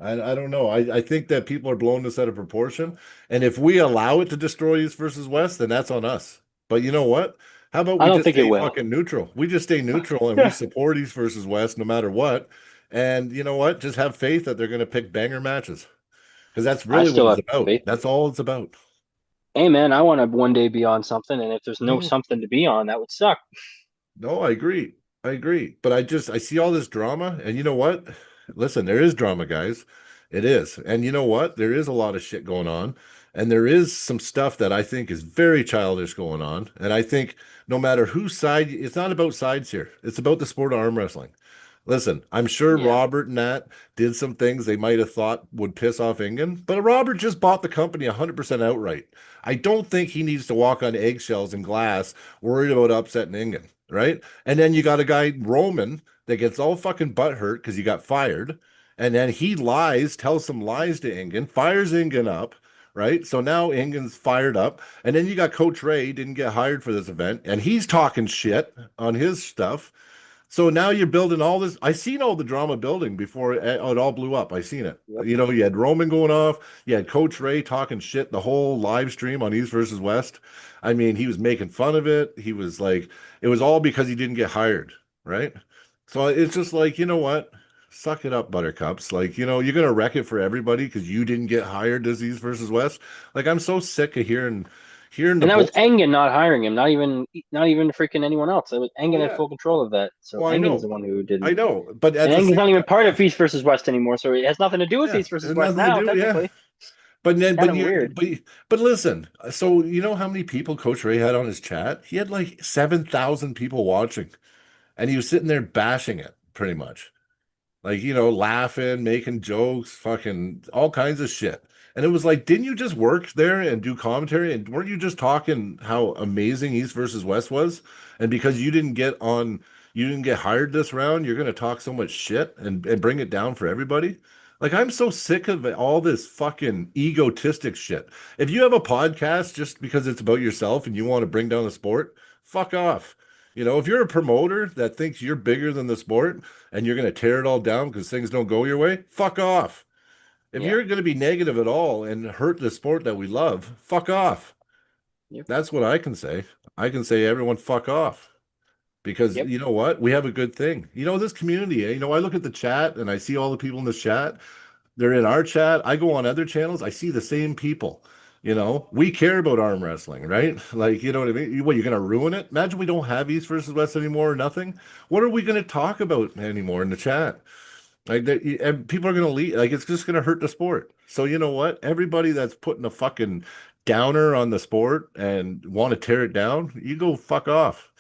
I don't know. I think that people are blowing this out of proportion. And if we allow it to destroy East versus West, then that's on us. But you know what? How about I we don't just think it stay will. fucking neutral? We just stay neutral and we support East versus West no matter what. And you know what? Just have faith that they're going to pick banger matches. because that's I really what still it's have about. faith. That's all it's about. Hey man, I want to one day be on something, and if there's no No, something to be on, that would suck. no, I agree. I agree. But I see all this drama, and you know what? Listen, there is drama, guys. It is. And you know what? There is a lot of shit going on. And there is some stuff that I think is very childish going on. And I think no matter whose side, it's not about sides here. It's about the sport of arm wrestling. Listen, I'm sure Yeah. Robert and Nat did some things they might have thought would piss off Ingen, but Robert just bought the company 100% outright. I don't think he needs to walk on eggshells and glass worried about upsetting Ingen, right? And then you got a guy, Roman, that gets all fucking butthurt because he got fired. And then he lies, tells some lies to Ingen, fires Ingen up, right? So now Ingen's fired up. And then you got Coach Ray, didn't get hired for this event, and he's talking shit on his stuff. So now you're building all this. I seen all the drama building before it all blew up. I seen it. Yep. You know, you had Roman going off, you had Coach Ray talking shit the whole live stream on East versus West. I mean, he was making fun of it. He was like, it was all because he didn't get hired, right? So it's just like, you know what? Suck it up, Buttercups. Like, you know, you're gonna wreck it for everybody because you didn't get hired as East versus West. Like, I'm so sick of hearing the And that was bullshit. Engen not hiring him, not even freaking anyone else. It was Oh Engen had yeah. full control of that. So Well, Engen's the one who I didn't. know, but at And the Engen's same not even time, part yeah. of East versus West anymore, so it has nothing to do with Yeah, East versus there's West nothing to now, do. Yeah, technically. but then, Kind but of you're, weird. but listen. So you know how many people Coach Ray had on his chat? He had like 7,000 people watching, and he was sitting there bashing it, pretty much. Like, you know, laughing, making jokes, fucking all kinds of shit. And it was like, didn't you just work there and do commentary? And weren't you just talking how amazing East versus West was? And because you didn't get hired this round, you're going to talk so much shit and bring it down for everybody? Like, I'm so sick of all this fucking egotistic shit. If you have a podcast just because it's about yourself and you want to bring down the sport, fuck off. You know, if you're a promoter that thinks you're bigger than the sport, and you're going to tear it all down because things don't go your way, fuck off. If Yeah. you're going to be negative at all and hurt the sport that we love, fuck off. Yep. That's what I can say. I can say everyone fuck off because Yep. you know what? We have a good thing. You know, this community, you know, I look at the chat and I see all the people in this chat. They're in our chat. I go on other channels. I see the same people. You know, we care about arm wrestling, right? Like, you know what I mean? What, you're going to ruin it? Imagine we don't have East versus West anymore or nothing. What are we going to talk about anymore in the chat? Like that, and people are going to leave. Like it's just going to hurt the sport. So you know what? Everybody that's putting a fucking downer on the sport and want to tear it down, you go fuck off.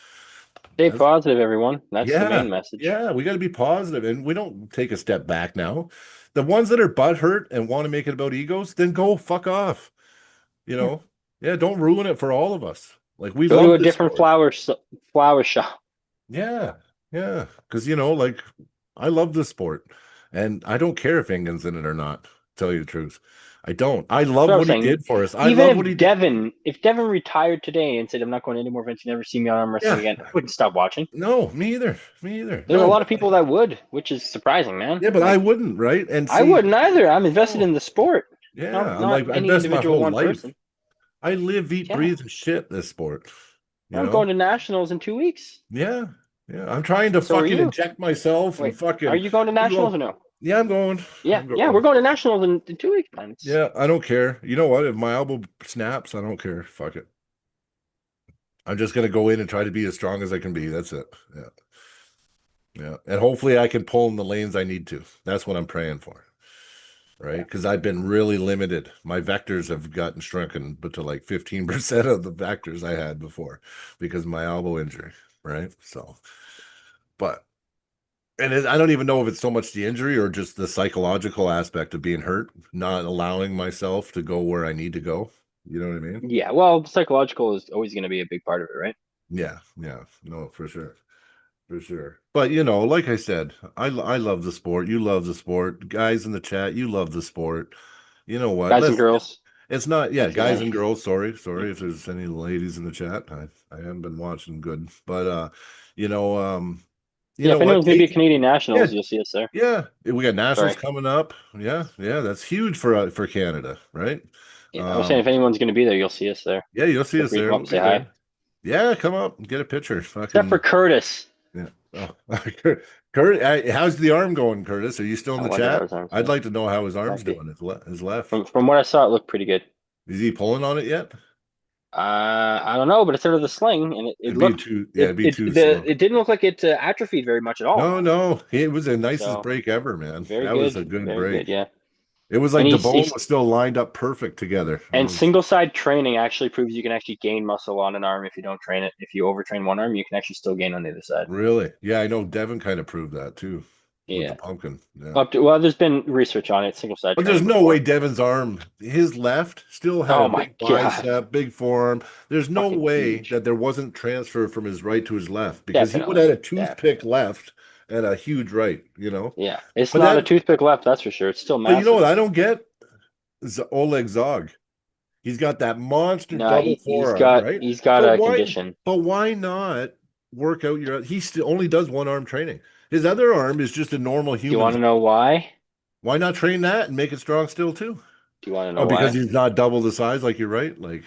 Stay That's, positive, everyone. That's the yeah, main message. yeah. We got to be positive, and we don't take a step back now. The ones that are butthurt and want to make it about egos, then go fuck off. You Yeah. know, yeah. Don't ruin it for all of us. Like we Go to love a this different sport. flower shop. Yeah, yeah. Because you know, like I love this sport, and I don't care if Engen's in it or not. To tell you the truth, I don't. I That's love what I what was he saying. did for us. I Even love what he if did. Devin retired today and said, "I'm not going to any more events. You never see me on arm wrestling Yeah. again," I wouldn't stop watching. No, me either. Me either. There's a No. lot of people that would, which is surprising, man. Yeah, but I Like wouldn't, right? And I see, wouldn't either. I'm invested no. in the sport, Yeah, I'm not like I any invest my individual whole one life. person. I live, eat, Yeah, breathe, and shit this sport. You I'm going know? to nationals in 2 weeks. Yeah. Yeah. I'm trying to So are fucking you. inject myself and Wait, are fucking you going to do nationals or all. no? Yeah, I'm going. Yeah, I'm yeah, we're going. going to nationals in 2 weeks, man. Yeah, I don't care. You know what? If my elbow snaps, I don't care. Fuck it. I'm just gonna go in and try to be as strong as I can be. That's it. Yeah. Yeah. And hopefully I can pull in the lanes I need to. That's what I'm praying for. Right. Yeah. Because I've been really limited. My vectors have gotten shrunken, but to like 15% of the vectors I had before because of my elbow injury. Right. So, but I don't even know if it's so much the injury or just the psychological aspect of being hurt, not allowing myself to go where I need to go. You know what I mean? Yeah, well, psychological is always going to be a big part of it, right? Yeah, yeah, no, for sure, for sure. But you know, like I said, I love the sport. You love the sport, guys in the chat. You love the sport. You know what? Guys and girls. It's not. Yeah, If there's guys and any. girls. Sorry if there's any ladies in the chat. I haven't been watching good, but you know, you Yeah, know if what? anyone's going to be at Take Canadian yeah, nationals, you'll see us there. yeah. We got nationals Sorry. coming up. Yeah, yeah. That's huge for Canada, right? Yeah, I was saying if anyone's going to be there, you'll see us there. Yeah, you'll see Feel us free to there. come up We'll and be say hi. there. Yeah, come up, get a picture. Except for Fucking Curtis. yeah. Oh, how's the arm going, Curtis? Are you still in I the wonder how chat? his arm's I'd doing. like to know how his arm's Might be. doing. His left. From what I saw, it looked pretty good. Is he pulling on it yet? I don't know, but it's out of the sling, and it looked It'd be too slow. it didn't look like it atrophied very much at all. No, it was the nicest So break ever, man. very That was good, a good very good. break. Yeah, It was and like the bone he's was still lined up perfect together. and single side training actually proves you can actually gain muscle on an arm if you don't train it. If you overtrain one arm, you can actually still gain on the other side. Really? Yeah, I know Devin kind of proved that too with the Yeah. pumpkin. Yeah. Well, there's been research on it, single side But there's training no before. way Devin's arm, his left, still had Oh a my big God, bicep, big forearm. There's no fucking way huge. that there wasn't transfer from his right to his left because he would Definitely. have had a toothpick left and a huge right, Yeah, it's But not a that, toothpick left, that's for sure. It's still but you know massive. what I don't get? Oleg Zog. He's got that monster No, double forearm, right? he's got But a why? condition. But why not work out your? He still only does one arm training. His other arm is just a normal Do you want human's. to know why? Why not train that and make it strong still too? Do you want to Oh, know because why? he's not double the size, like you're right. Like,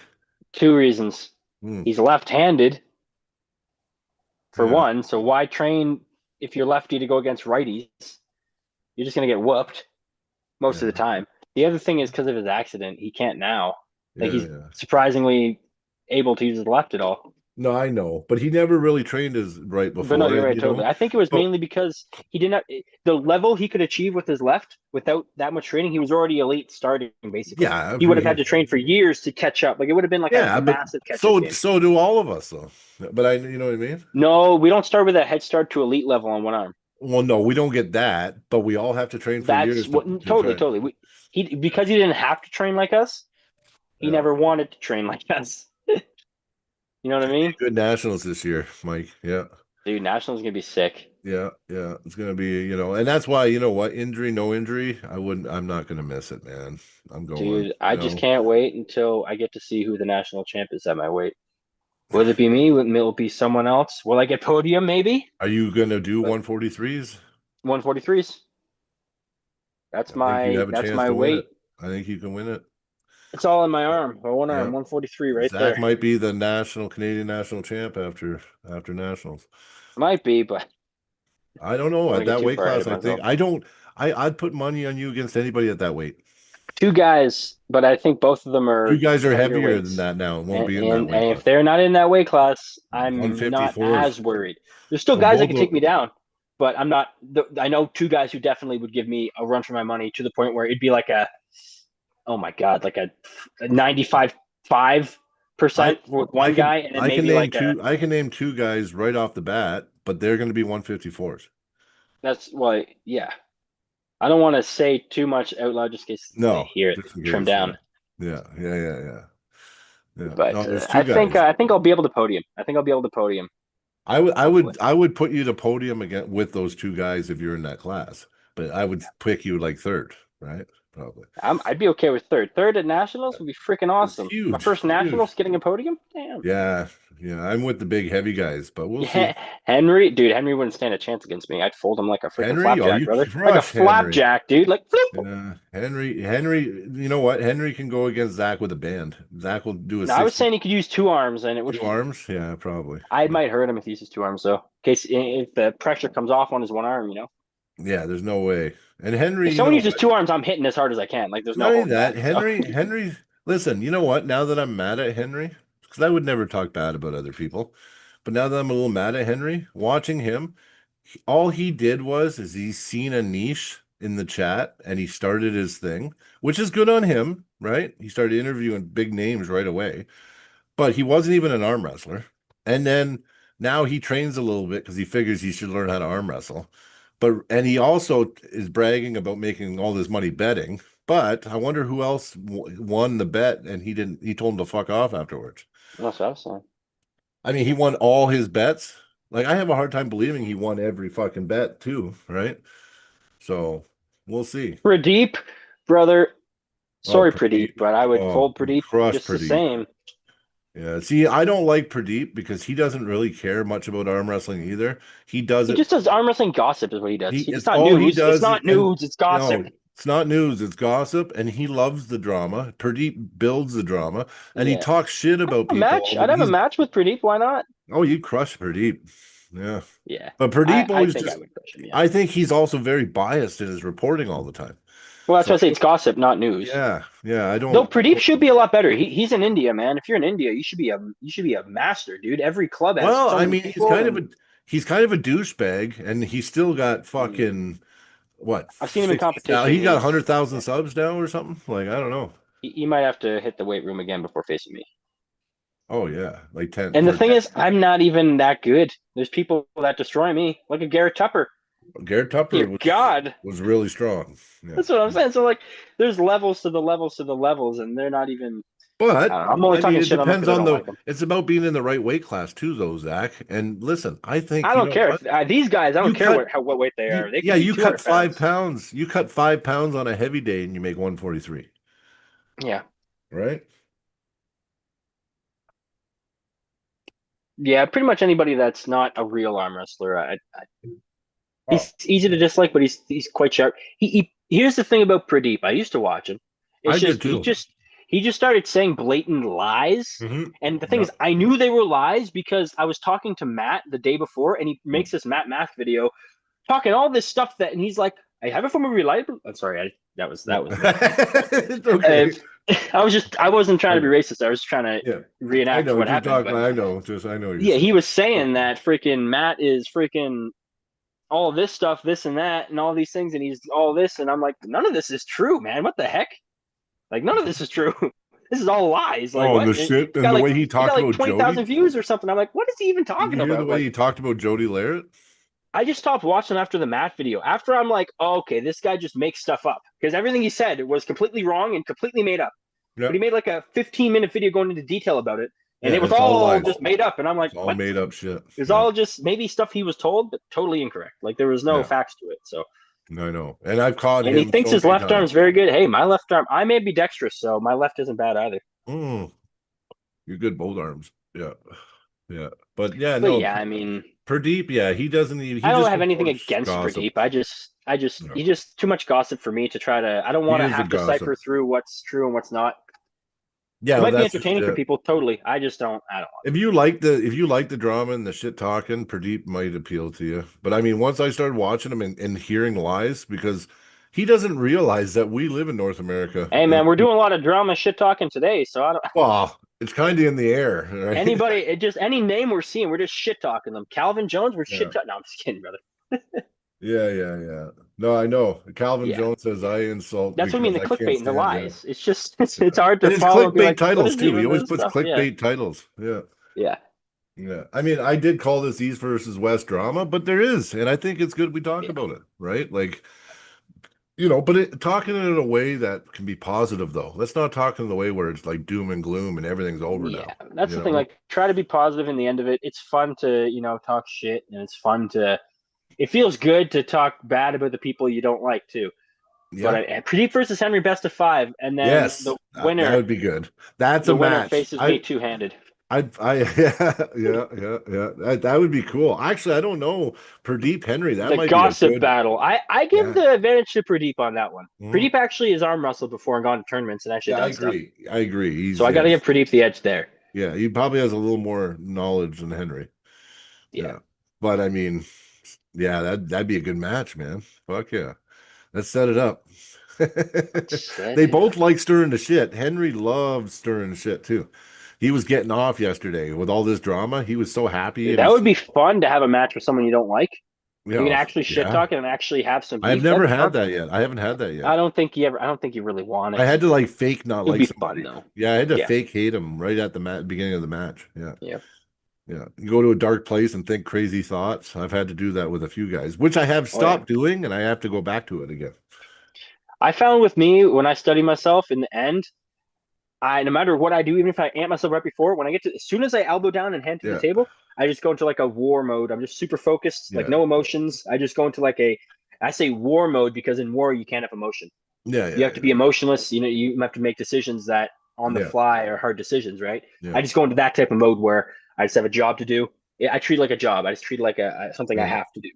Two reasons. hmm, He's left-handed for yeah, one, so why train if you're lefty to go against righties? You're just gonna get whooped most of the yeah, time. The other thing is because of his accident, he can't now. Like yeah, he's yeah. surprisingly able to use his left at all. No, I know, but he never really trained his right But no, before, you're and right, totally. I think it was But mainly because he didn't have the level he could achieve with his left without that much training. He was already elite starting, basically. yeah, He would have had to train for years to catch up. Like it would have been like a yeah, but massive catch-up game. so do all of us though. But you know what I mean? No, we don't start with a head start to elite level on one arm. Well, no, we don't get that, but we all have to train for That's years what to totally, try. totally. He because he didn't have to train like us, he Yeah. never wanted to train like us. You know what I mean? Good nationals this year, Mike. Yeah. Dude, Nationals gonna be sick. Yeah. It's gonna be, and that's why, you know what, injury, no injury, I'm not gonna miss it, man. I'm going, Dude, I just can't wait until I get to see who the national champ is at my weight. Will it be me? Will it be someone else? Will I get podium? Maybe. Are you gonna do But 143s? 143s. I think you have a That's chance my to win weight. it. I think you can win it. It's all in my arm. My one arm, Yeah. 143 right Zach there. might be the Canadian national champ after nationals. Might be, but I don't know. I don't want At to get that too weight far ahead class, of I think myself. I'd put money on you against anybody at that weight. Two guys, but I think both of them You are guys are heavier heavier than weights. that now. It won't And, be in that and weight and class. if they're not in that weight class, I'm not 154s. as worried. There's still So guys that both can take me down, but I'm not. I know two guys who definitely would give me a run for my money to the point where it'd be like oh my god, like a 95.5% with I one can guy, and then I can maybe name like a. I can name two guys right off the bat, but they're going to be 154s. That's well, yeah. I don't want to say too much out loud just in case they No, hear it just in trimmed case. down. Yeah. But No, there's two guys. I think I'll be able to podium. I think I'll be able to podium. Hopefully. I would put you to podium again with those two guys if you're in that class, but I would pick you like third, right? Probably. I'd be okay with third. Third at nationals would be freaking It's awesome. My first huge. nationals getting a podium. Damn. Yeah. I'm with the big heavy guys, but we'll see. Henry, dude, Henry wouldn't stand a chance against me. I'd fold him like a freaking Henry, oh, flapjack, you brother. Like a crush Henry. flapjack, dude. Like flip. Yeah, Henry, you know what? Henry can go against Zach with a band. Zach will do a No, I was 60 saying he could use two arms, and it would. two arms. Yeah, probably. I might hurt him if he uses two arms, though. In case if the pressure comes off on his one arm, you know. Yeah, there's no way. And Henry, If someone uses two arms, I'm hitting as hard as I can. Like there's no not only holding that, back, you know? Henry, listen, you know what? Now that I'm mad at Henry, because I would never talk bad about other people, but now that I'm a little mad at Henry, watching him, all he did is he's seen a niche in the chat and he started his thing, which is good on him, right? He started interviewing big names right away, but he wasn't even an arm wrestler. And then now he trains a little bit because he figures he should learn how to arm wrestle. And he also is bragging about making all this money betting. But I wonder who else won the bet and he didn't. He told him to fuck off afterwards. That's what I was saying. I mean, he won all his bets. Like I have a hard time believing he won every fucking bet too, right? So we'll see. Pradeep, brother. Sorry, Pradeep, Pradeep. but I would fold You Pradeep crushed just the Pradeep. same. Yeah. See, I don't like Pradeep because he doesn't really care much about arm wrestling either. He does He it. just does arm wrestling gossip, is what he does. It's It's not all he news. does. It's not news. It's gossip. No, it's not news. It's gossip, and he loves the drama. Pradeep builds the drama, and he Yeah. talks shit about A people. match. I'd have a match with Pradeep. Why not? Oh, you crush Pradeep. Yeah. Yeah. But Pradeep I always think I just, would crush him. Yeah. I think he's also very biased in his reporting all the time. Well, that's So why I say it's gossip, not news. yeah, I Though don't. Pradeep should be a lot better. He's in India, man. If you're in India, you should be a master, dude. Every club has Well, so I many mean, people, and he's kind of a douchebag, and he's still got mm, fucking what I've seen him in 60,000? competition. He got He's 100,000 yeah. subs now or something. Like I don't know. He might have to hit the weight room again before facing me. Oh yeah, like 10 And the for thing 10. is, I'm not even that good. There's people that destroy me, like a Garrett Tupper. Garrett Tupper Dear God, was really strong. Yeah. that's what I'm saying. So like, there's levels to the levels to the levels, and they're not even. I But don't know. I'm only I mean, talking it shit on them depends because I on don't the. like them. It's about being in the right weight class too, though, Zach. And listen, I I think you don't know care what if these guys. I don't you care cut. what weight they are. They Yeah, could be you cut 200 five pounds. pounds. You cut 5 pounds on a heavy day, and you make 143, Yeah, right? yeah. Pretty much anybody that's not a real arm wrestler. Oh, He's easy to dislike, but he's quite sharp. Here's the thing about Pradeep. I used to watch him. I It's did just too. he just started saying blatant lies. And the thing Yeah. is, I knew they were lies because I was talking to Matt the day before, and he Mm. makes this Matt Math video talking all this stuff and he's like, I have it from a reliable. I'm sorry, that was me. It's Uh, okay. I wasn't trying I to be know. racist. I was trying to Yeah, I reenact know. what Just happened. talk. But I know. Just I know what you're yeah, saying. he was saying Okay. that freaking Matt is freaking all this stuff, this and that, and all these things, and he's all this, and I'm like, none of this is true, man. What the heck? Like, none of this is true. This is all lies. Like, Oh, and what? the shit It's and got the like way he it got talked like about Jody. 20,000 views or something. I'm like, what is he even Did you talking hear the about? way Like, he talked about Jody Larrett? I just stopped watching after the Matt video. After I'm like, oh, okay, this guy just makes stuff up because everything he said was completely wrong and completely made up. Yeah. But he made like a 15-minute video going into detail about it, and Yeah, it was it's all all lies. just made up. And I'm like, It's all what? made up shit. It was Yeah. all just maybe stuff he was told, but totally incorrect. Like there was no Yeah. facts to it. So, I know. And I've caught and he him thinks so his many left arm's times. very good. Hey, my left arm, I may be dexterous, so my left isn't bad either. Mm, you're good both arms. Yeah. Yeah. But yeah, But no, yeah, I mean, Pradeep, yeah, he doesn't even he I don't just have anything reports against gossip. Pradeep. I just Yeah. he's just too much gossip for me to try to. I don't He want to is a have to gossip. cipher through what's true and what's not. It Yeah, well, might be that's just entertaining for it. people, totally. I just don't. I don't. If you like the drama and the shit talking, Pradeep might appeal to you. But I mean, once I started watching him and hearing lies, because he doesn't realize that we live in North America. Hey And man, we're doing a lot of drama shit talking today, so I don't. well, it's kind of in the air, right? Anybody, it just any name we're seeing, we're just shit talking them. Calvin Jones, we're Yeah. shit talking. No, I'm just kidding, brother. Yeah. No, I know. Calvin Yeah, Jones says I insult that's what I mean. because The I can't clickbait and the stand you. lies. It's just it's hard to And it's follow and be clickbait like, what titles is too. He even always this puts stuff? Yeah, clickbait titles. Yeah. yeah. Yeah. I mean, I did call this East versus West drama, but there is, and I think it's good we talk Yeah. about it, right? Like, but talking in a way that can be positive though. Let's not talk in the way where it's like doom and gloom and everything's over Yeah, now. that's You the thing. know? Like, try to be positive in the end of it. It's fun to, talk shit, and it's fun to. It feels good to talk bad about the people you don't like too. But Yeah. Pradeep versus Henry, best of five, and then Yes. That would be good. That's a the winner match. faces me two-handed. Yeah. That would be cool. Actually, I don't know. Pradeep Henry, that The might be a gossip good. battle. I give Yeah. the advantage to Pradeep on that one. Mhm. Pradeep actually has arm wrestled before and gone to tournaments and actually Yeah, I done stuff. agree. I agree. So I got to give Pradeep the edge there. Yeah, he probably has a little more knowledge than Henry. Yeah. Yeah. But I mean, yeah, that'd be a good match, man. Fuck yeah. Let's set it up. Set They it both up. like stirring the shit. Henry loves stirring the shit too. He was getting off yesterday with all this drama. He was so happy Dude, and that he's would be fun to have a match with someone you don't like. You can yeah, actually shit yeah. talk and actually have some I've beef. That'd never be had fun. that yet. I haven't had that yet. I don't think you really want I it. had to like fake not It'd like be fun somebody. though. Yeah, I had to Yeah. fake hate him right at the beginning of the match. Yeah. Yeah. Yeah. You go to a dark place and think crazy thoughts. I've had to do that with a few guys, which I have Oh yeah. stopped doing and I have to go back to it again. I found with me when I study myself in the end, no matter what I do, even if I amp myself right before, when I get to as soon as I elbow down and hand to the Yeah. table, I just go into like a war mode. I'm just super focused, like Yeah. no emotions. I just go into like I say war mode because in war you can't have emotion. Yeah. You have to be emotionless. You have to make decisions that on the Yeah. fly are hard decisions, right? Yeah. I just go into that type of mode where I just have a job to do. I treat it like a job. I just treat it like something I Yeah. have to do.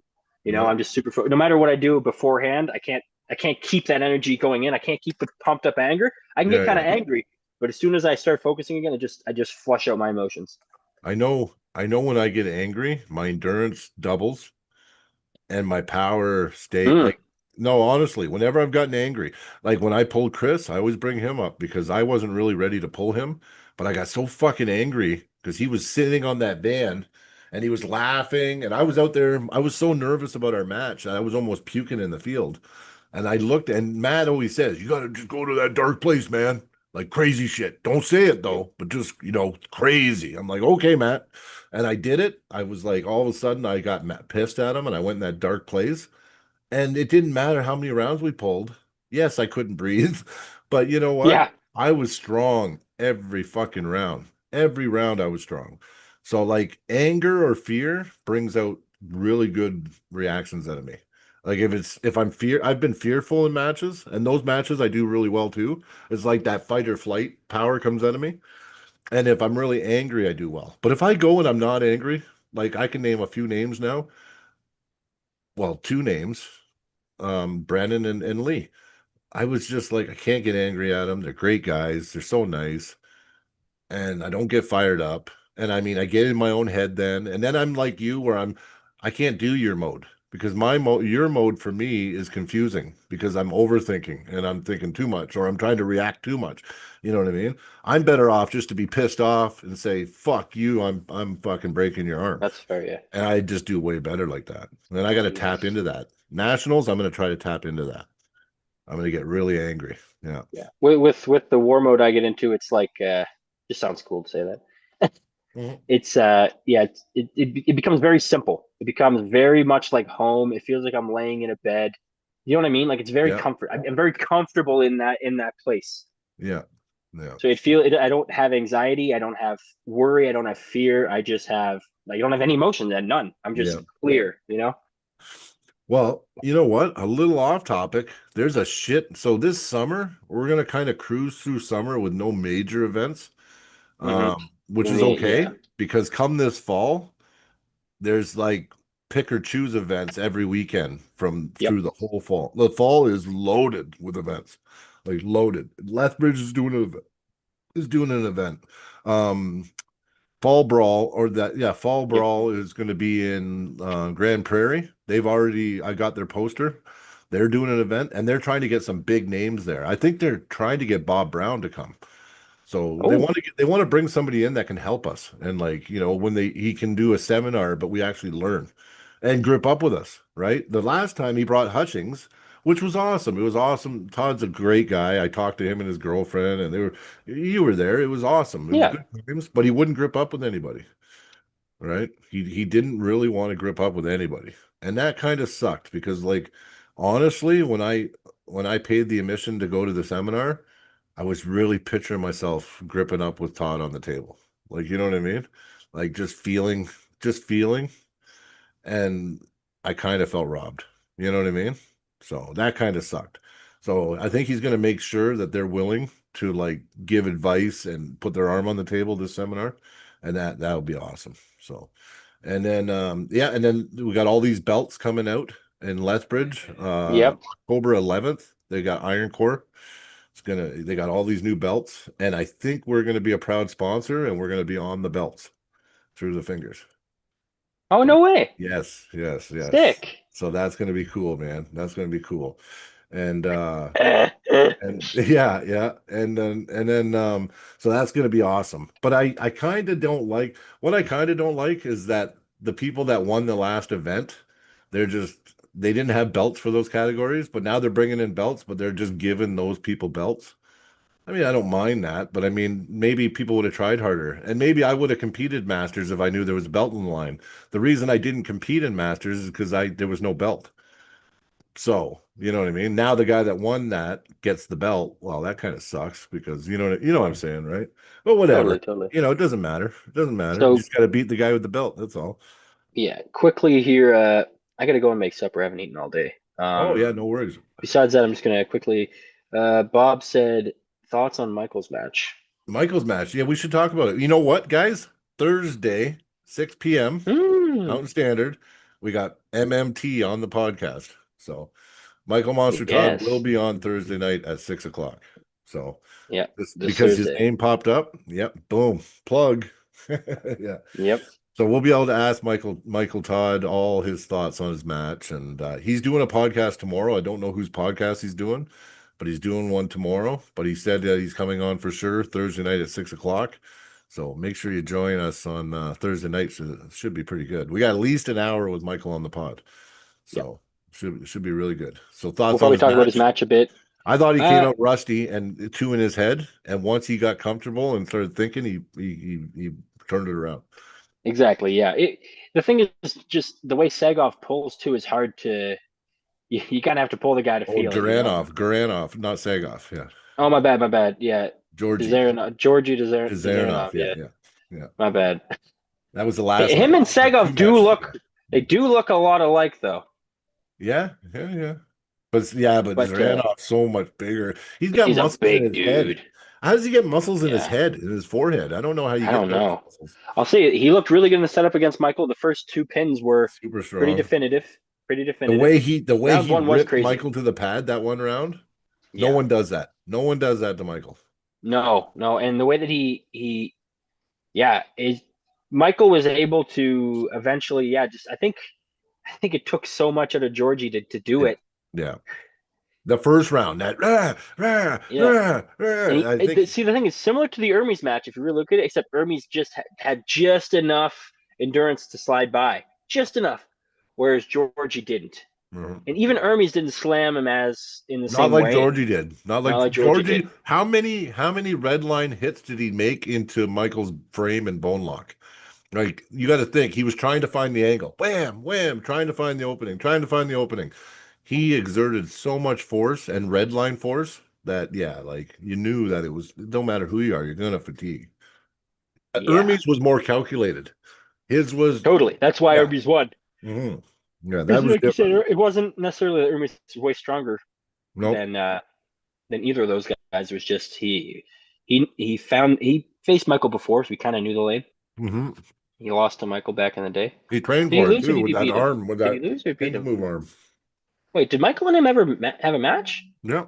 Yeah. I'm just super. No matter what I do beforehand, I can't keep that energy going in. I can't keep the pumped up anger. I can get kind of angry, but as soon as I start focusing again, I just flush out my emotions. I know I know when I get angry, my endurance doubles and my power stay Mm, like no, honestly, whenever I've gotten angry, like when I pulled Chris, I always bring him up because I wasn't really ready to pull him, but I got so fucking angry because he was sitting on that van and he was laughing and I was out there. I was so nervous about our match. I was almost puking in the field. And I looked, and Matt always says, "You got to just go to that dark place, man. Like crazy shit. Don't say it though, but just, crazy." I'm like, "Okay, Matt." And I did it. I was like, all of a sudden, I got pissed at him, and I went in that dark place. And it didn't matter how many rounds we pulled. Yes, I couldn't breathe, but you know what? yeah, I was strong every fucking round. Every round I was strong. So like anger or fear brings out really good reactions out of me. Like if I've been fearful in matches, and those matches I do really well too. It's like that fight or flight power comes out of me. And if I'm really angry, I do well. But if I go and I'm not angry, like I can name a few names now. Well, two names, Brandon and Lee. I was just like, I can't get angry at them. They're great guys. They're so nice. And I don't get fired up. And I mean, I get in my own head then. And then I'm like you, where I can't do your mode because your mode for me is confusing because I'm overthinking and I'm thinking too much or I'm trying to react too much. You know what I mean? I'm better off just to be pissed off and say, fuck you. I'm fucking breaking your arm. that's fair. Yeah. And I just do way better like that. And I got to tap Yes. into that. Nationals, I'm going to try to tap into that. I'm going to get really angry. Yeah. Yeah. With the war mode I get into, it's like just sounds cool to say that. Mhm. It's yeah, it becomes very simple. It becomes very much like home. It feels like I'm laying in a bed. You know what I mean? Like it's very Yeah. comfort. I'm very comfortable in that place. Yeah. Yeah. So I don't have anxiety, I don't have worry, I don't have fear. I just have like I don't have any emotions and none. I'm Yeah. just clear, you know? Well, you know what? A little off topic. There's a shit. So this summer, we're going to kind of cruise through summer with no major events, Hmm. which is Me, yeah. okay because come this fall, there's like pick or choose events every weekend from Yep. through the whole fall. The fall is loaded with events, like loaded. Lethbridge is doing an event. Um, Fall Brawl or that yeah, Fall Yep. Brawl is going to be in Grand Prairie. I got their poster. They're doing an event and they're trying to get some big names there. I think they're trying to get Bob Brown to come. So Oh, they want to bring somebody in that can help us and like, when he can do a seminar, but we actually learn and grip up with us, right? The last time he brought Hutchings, which was awesome. It was awesome. Todd's a great guy. I talked to him and his girlfriend, and you were there. It was awesome. It was yeah. good times, but he wouldn't grip up with anybody, right? He didn't really want to grip up with anybody. And that kind of sucked because like honestly, when I paid the admission to go to the seminar, I was really picturing myself gripping up with Todd on the table. Like, you know what I mean? Like just feeling, and I kind of felt robbed. You know what I mean? So that kind of sucked. So I think he's going to make sure that they're willing to like give advice and put their arm on the table this seminar, and that'll be awesome. So, and then and then we got all these belts coming out in Lethbridge. Yep. October 11th, they got Iron Core. They got all these new belts, and I think we're gonna be a proud sponsor, and we're gonna be on the belts through the fingers. Oh, So no way. yes, yes, yes. Sick. So that's gonna be cool, man. That's gonna be cool. And and yeah, yeah. And then so that's gonna be awesome. But I kind of don't like what I kind of don't like is that the people that won the last event, they didn't have belts for those categories, but now they're bringing in belts, but they're just giving those people belts. I mean, I don't mind that, but I mean, maybe people would have tried harder. And maybe I would have competed Masters if I knew there was a belt in the line. The reason I didn't compete in Masters is because there was no belt. So, you know what I mean? Now the guy that won that gets the belt. Well, that kind of sucks because you know what I'm saying, right? But whatever. Totally, totally. It doesn't matter. It doesn't matter. You So just got to beat the guy with the belt. That's all. yeah, quickly here, I gotta go and make supper. I haven't eaten all day. Oh, yeah, no worries. Besides that, I'm just gonna quickly Bob said thoughts on Michael's match. Michael's match. Yeah, we should talk about it. You know what, guys? Thursday, 6 p.m. Hmm. Mountain Standard. We got MMT on the podcast. So Michael Monster Todd will Yes. be on Thursday night at 6 o'clock. So Yep. just This because his Thursday. name popped up, yep, boom, plug. Yeah. Yep. So we'll be able to ask Michael Todd all his thoughts on his match, and he's doing a podcast tomorrow. I don't know whose podcast he's doing, but he's doing one tomorrow. But he said that he's coming on for sure Thursday night at 6 o'clock. So make sure you join us on Thursday night. Should be pretty good. We got at least an hour with Michael on the pod, so should be really good. So thoughts We'll probably on talk his about his match? match a bit. I thought he came out rusty and two in his head, and once he got comfortable and started thinking, he turned it around. Exactly. Yeah. The thing is just the way Sagov pulls too is hard to. You kind of have to pull the guy to Oh, feel it. You know? Garanov, not Sagoff. Yeah. Oh, my bad. Yeah. Georgie Dezarinov. Yeah. My bad. That was the last. Him night. and Sagov Two do matches look. ago. They do look a lot alike, though. Yeah. But But, Zaranov's so much bigger. He's got He's a muscles big in his head. dude. How does he get muscles in his Yeah. head, in his forehead? I don't know how you I get don't those know. muscles. I'll say he looked really good in the setup against Michael. The first two pins were Super strong. pretty definitive. The way he Round one was ripped crazy. Michael to the pad that one round. Yeah. No one does that. No one does that to Michael. No, and the way that Michael was able to eventually, I think it took so much out of Georgie to do it. Yeah. The first round, that See, the thing is similar to the Hermes match, if you really look at it, except Hermes just had just enough endurance to slide by, just enough, whereas Georgie didn't. Mm-hmm. And even Hermes didn't slam him as in the Not same like way. Georgie did. Not like Georgie did. How many red line hits did he make into Michael's frame and bone lock? Like, you got to think, he was trying to find the angle. Wham, wham, trying to find the opening. He exerted so much force and red line force that, like, you knew that it don't matter who you are, you're going to fatigue. Hermes was more calculated. His was totally. That's why Hermes won. Mm-hmm. Yeah, that was like different. you said, it wasn't necessarily that Hermes was way stronger than either of those guys. It was just he faced Michael before, so we kind of knew the lane. Mm-hmm. He lost to Michael back in the day. He trained for it too with that arm, with that move arm. Wait, did Michael and him ever have a match? Yeah,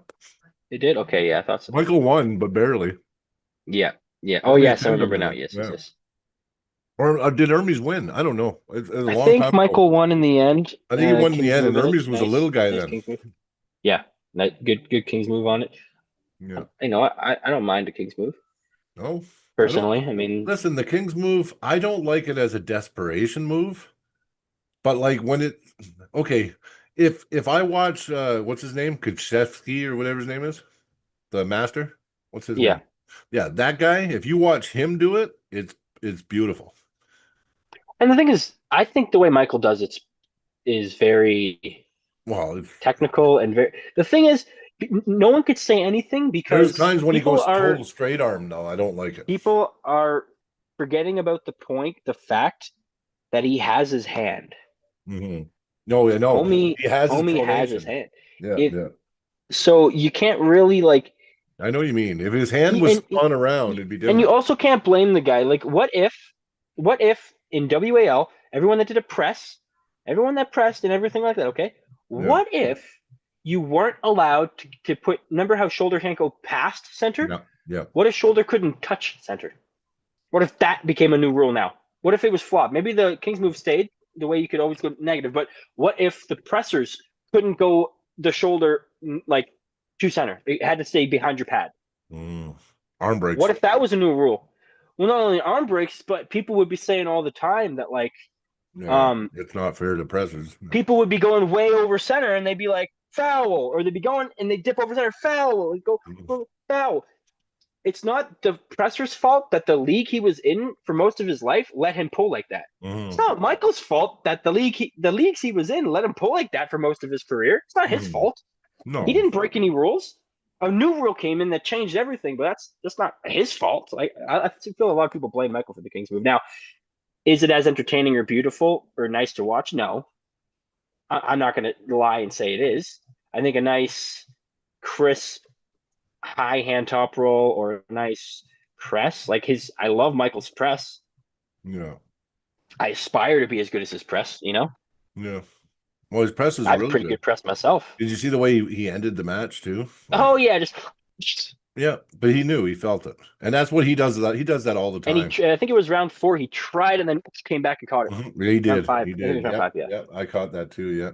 they did. Okay, yeah, I thought so. Michael won, but barely. Yeah. Oh, yes, I remember now. Yes. Or did Hermes win? I don't know. I think Michael won in the end. I think he won in the end, and Hermes was a little guy then. Yeah, good King's move on it. Yeah, I don't mind a King's move. No, personally, I mean, listen, the King's move, I don't like it as a desperation move, but like when if I watch what's his name, Kuchevsky or whatever his name is, the master, what's his name? Yeah, that guy. If you watch him do it, it's beautiful. And the thing is, I think the way Michael does it is very technical and very. The thing is, no one could say anything because there's times when he goes total straight arm. No, I don't like it. People are forgetting about the fact that he has his hand. Mm-hmm. No, he has his hand. Yeah. So you can't really like. I know what you mean. If his hand was spun around, it'd be different. And you also can't blame the guy. Like, what if in WAL, everyone that did a press, everyone that pressed and everything like that, okay? Yeah. What if you weren't allowed to put, remember how shoulder can't go past center? Yeah. What if shoulder couldn't touch center? What if that became a new rule now? What if it was flawed? Maybe the King's move stayed the way you could always go negative, but what if the pressers couldn't go the shoulder like to center? It had to stay behind your pad. Arm breaks. What if that was a new rule? Well, not only arm breaks, but people would be saying all the time that like, it's not fair to pressers. People would be going way over center, and they'd be like foul, or they'd be going and they dip over center, foul, and go foul. It's not the presser's fault that the league he was in for most of his life let him pull like that. Mm-hmm. It's not Michael's fault that the leagues he was in let him pull like that for most of his career. It's not his fault. No, he didn't break any rules. A new rule came in that changed everything, but that's not his fault. Like I feel a lot of people blame Michael for the King's move. Now, is it as entertaining or beautiful or nice to watch? No, I'm not going to lie and say it is. I think a nice, crisp, high hand top roll or a nice press, like I love Michael's press. Yeah, I aspire to be as good as his press. Yeah. Well, his press is really pretty good press myself. Did you see the way he ended the match too? Oh yeah, just Yeah, but he knew, he felt it, and that's what he does. That he does that all the And time. I think it was round 4. He tried and then came back and caught it. He Round did. 5. He I think it did. was round Yep. 5. Yeah. Yep. I caught that too. Yeah. Yeah.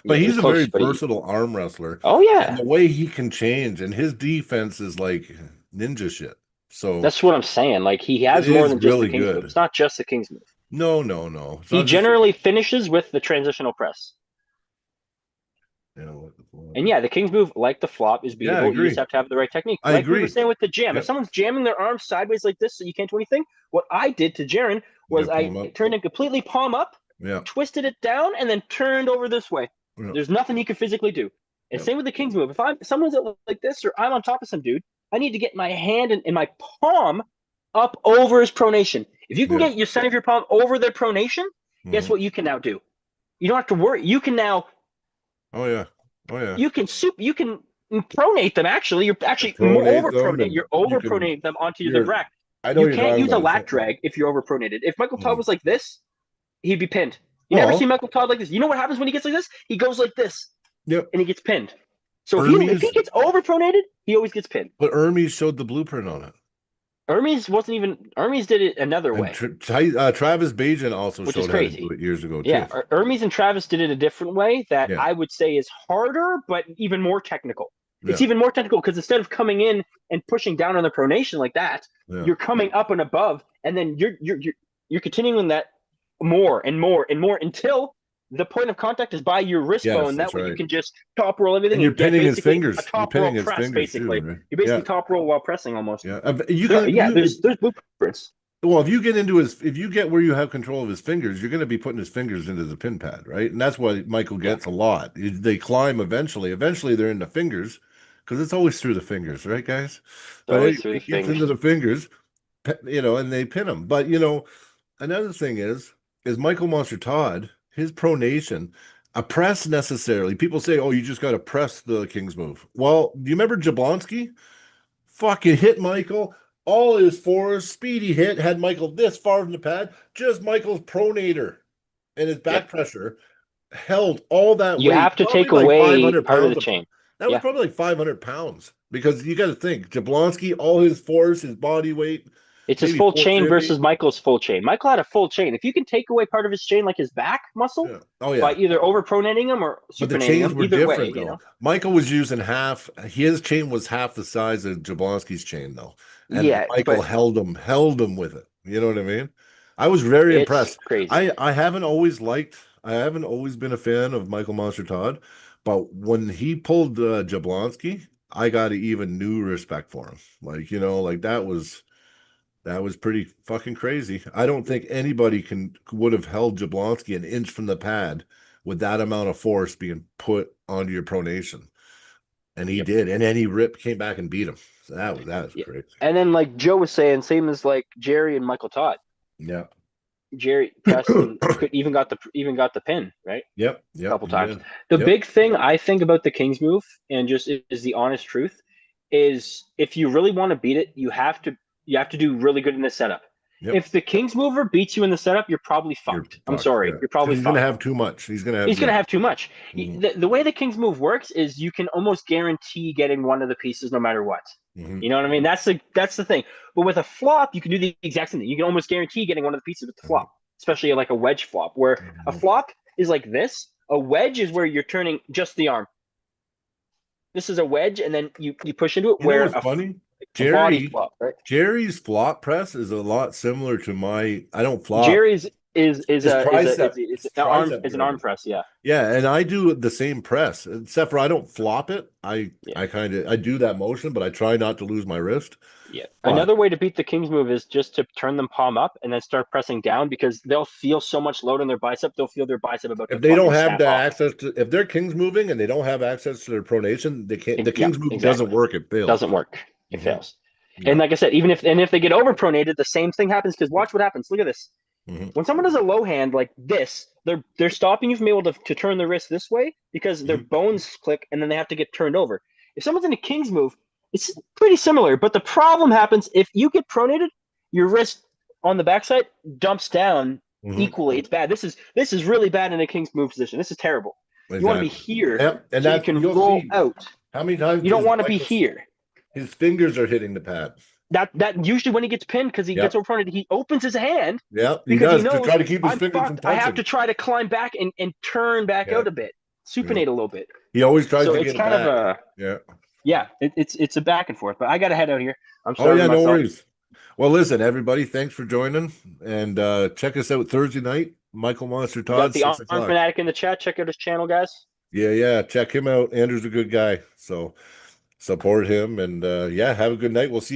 But It was he's a very close, but versatile arm wrestler. oh And yeah. the way he can change, and his defense is like ninja shit. So That's what I'm saying. Like he it has more is than just the really King's move. good. It's not just the King's move. No, no, no. It's He not just generally finishes with the transitional press. And yeah, the King's move, like the flop, is Yeah, I beatable. You just agree. have to have the right technique. I Like we were agree. saying with the jam. If Yep. someone's jamming their arm sideways like this so you can't do anything, what I did to Jaron You was gotta pull I him up. turned it completely palm up, Yeah. twisted it down, and then turned over this way. Yeah. There's nothing you can physically do. And Yep. same with the King's move. If someone's like this or I'm on top of some dude, I need to get my hand and my palm up over his pronation. If you can Yeah. get your center of your palm over their pronation, guess Mhm. what you can now do? You don't have to worry. You can now Oh yeah. Oh yeah. you can pronate them. Actually, you're actually Pronate over them, pronate. and You're you over can. pronating them onto the You're. rack. I know You what you're can't talking use a about. lat drag if you're over pronated. If Michael Todd was like this, he'd be pinned. You never Well, see Michael Todd like this. You know what happens when he gets like this? He goes like this, yep. and he gets pinned. So if Hermes, he gets over pronated, he always gets pinned. but Hermes showed the blueprint on it. Hermes did it another And way, Travis Bajan also which is showed how to do crazy. it years ago too. Yeah, Hermes and Travis did it a different way that Yeah. I would say is harder, but even more technical. It's Yeah. even more technical because instead of coming in and pushing down on the pronation like that, Yeah. you're coming up and above, and then you're continuing that more and more and more until the point of contact is by your wrist Yes, bone. That that's way you right. can just top roll everything And you're get pinning his basically fingers. a You're top roll pinning his press. fingers Basically, too, right? you basically Yeah. top roll while pressing almost. Yeah. You can. There's blueprints. Well, if you get into if you get where you have control of his fingers, you're going to be putting his fingers into the pin pad, right? And that's what Michael gets a lot. They climb eventually. Eventually, they're in the fingers because it's always through the fingers, right, guys? But Always anyway, through the it gets fingers. into the fingers, and they pin him. But another thing is Michael Monster Todd, his pronation, a press necessarily. People say, "Oh, you just got to press the King's move." Well, do you remember Jablonski? Fucking hit Michael. All his force, speedy hit, had Michael this far from the pad. Just Michael's pronator and his back pressure held all that You weight. have to Probably take like away 500 part of pounds. the chain. That was probably like 500 pounds because you got to think Jablonski, all his force, his body weight. It's his maybe full chain 450. versus Michael's full chain. Michael had a full chain. If you can take away part of his chain, like his back muscle, Yeah. Oh yeah. by either over pronating him or But the supinating chains him, were either different way, though. Michael was using half. His chain was half the size of Jablonski's chain though, and Yeah, Michael but held him with it. You know what I mean? I was very it's impressed. crazy. I haven't always been a fan of Michael Monster Todd, but when he pulled Jablonski, I got an even new respect for him. Like that was pretty fucking crazy. I don't think anybody would have held Jablonski an inch from the pad with that amount of force being put onto your pronation. And he did. And then he came back and beat him. So that was crazy. And then like Joe was saying, same as like Jerry and Michael Todd. Yeah. Jerry pressed and even got the pin, right? Yep. A couple times. The big thing I think about the King's move, and just is the honest truth, is if you really want to beat it, you have to do really good in the setup. Yep. If the King's mover beats you in the setup, you're probably fucked. I'm sorry. Yeah. You're probably he's fucked. He's going to have too much. He's going to have too much. Mm-hmm. The way the King's move works is you can almost guarantee getting one of the pieces no matter what. Mm-hmm. You know what I mean? That's the thing. But with a flop, you can do the exact same thing. You can almost guarantee getting one of the pieces with the flop, especially like a wedge flop, where a flop is like this. A wedge is where you're turning just the arm. This is a wedge, and then you push into it. What's funny? Jerry's flop press is a lot similar to my. I don't flop. Jerry's is an arm press, yeah. Yeah, and I do the same press, except for I don't flop it. I do that motion, but I try not to lose my wrist. Yeah. Another way to beat the King's move is just to turn them palm up and then start pressing down, because they'll feel so much load on their bicep. They'll feel their bicep about to. If they don't have the access to, if their King's moving and they don't have access to their pronation, they can't. The King's move doesn't work. It fails. Doesn't work. It fails. Yeah. And like I said, even if they get overpronated, the same thing happens, because watch what happens. Look at this. Mm-hmm. When someone does a low hand like this, they're stopping you from able to turn their wrist this way because their bones click and then they have to get turned over. If someone's in a King's move, it's pretty similar, but the problem happens if you get pronated, your wrist on the backside dumps down equally. It's bad. This is really bad in a King's move position. This is terrible. Exactly. You want to be here, and so you can roll out. How many times you don't want to be here. His fingers are hitting the pad. That usually when he gets pinned because he Yep. gets overfronted, he opens his hand Yeah, he because does he knows to try to keep his I'm fingers from fucked. I have touching. to try to climb back and turn back Yeah. out a bit, supinate a little bit. He always tries So to it's get it kind of back. a Yeah. yeah, it's a back and forth. But I got to head out here. I'm Oh starving yeah, no myself. worries. Well, listen, everybody, thanks for joining, and check us out Thursday night. Michael Monster We got Todd, the 6 o'clock. Arm Fanatic in the chat. Check out his channel, guys. Yeah, check him out. Andrew's a good guy, so support him, and yeah, have a good night. We'll see you.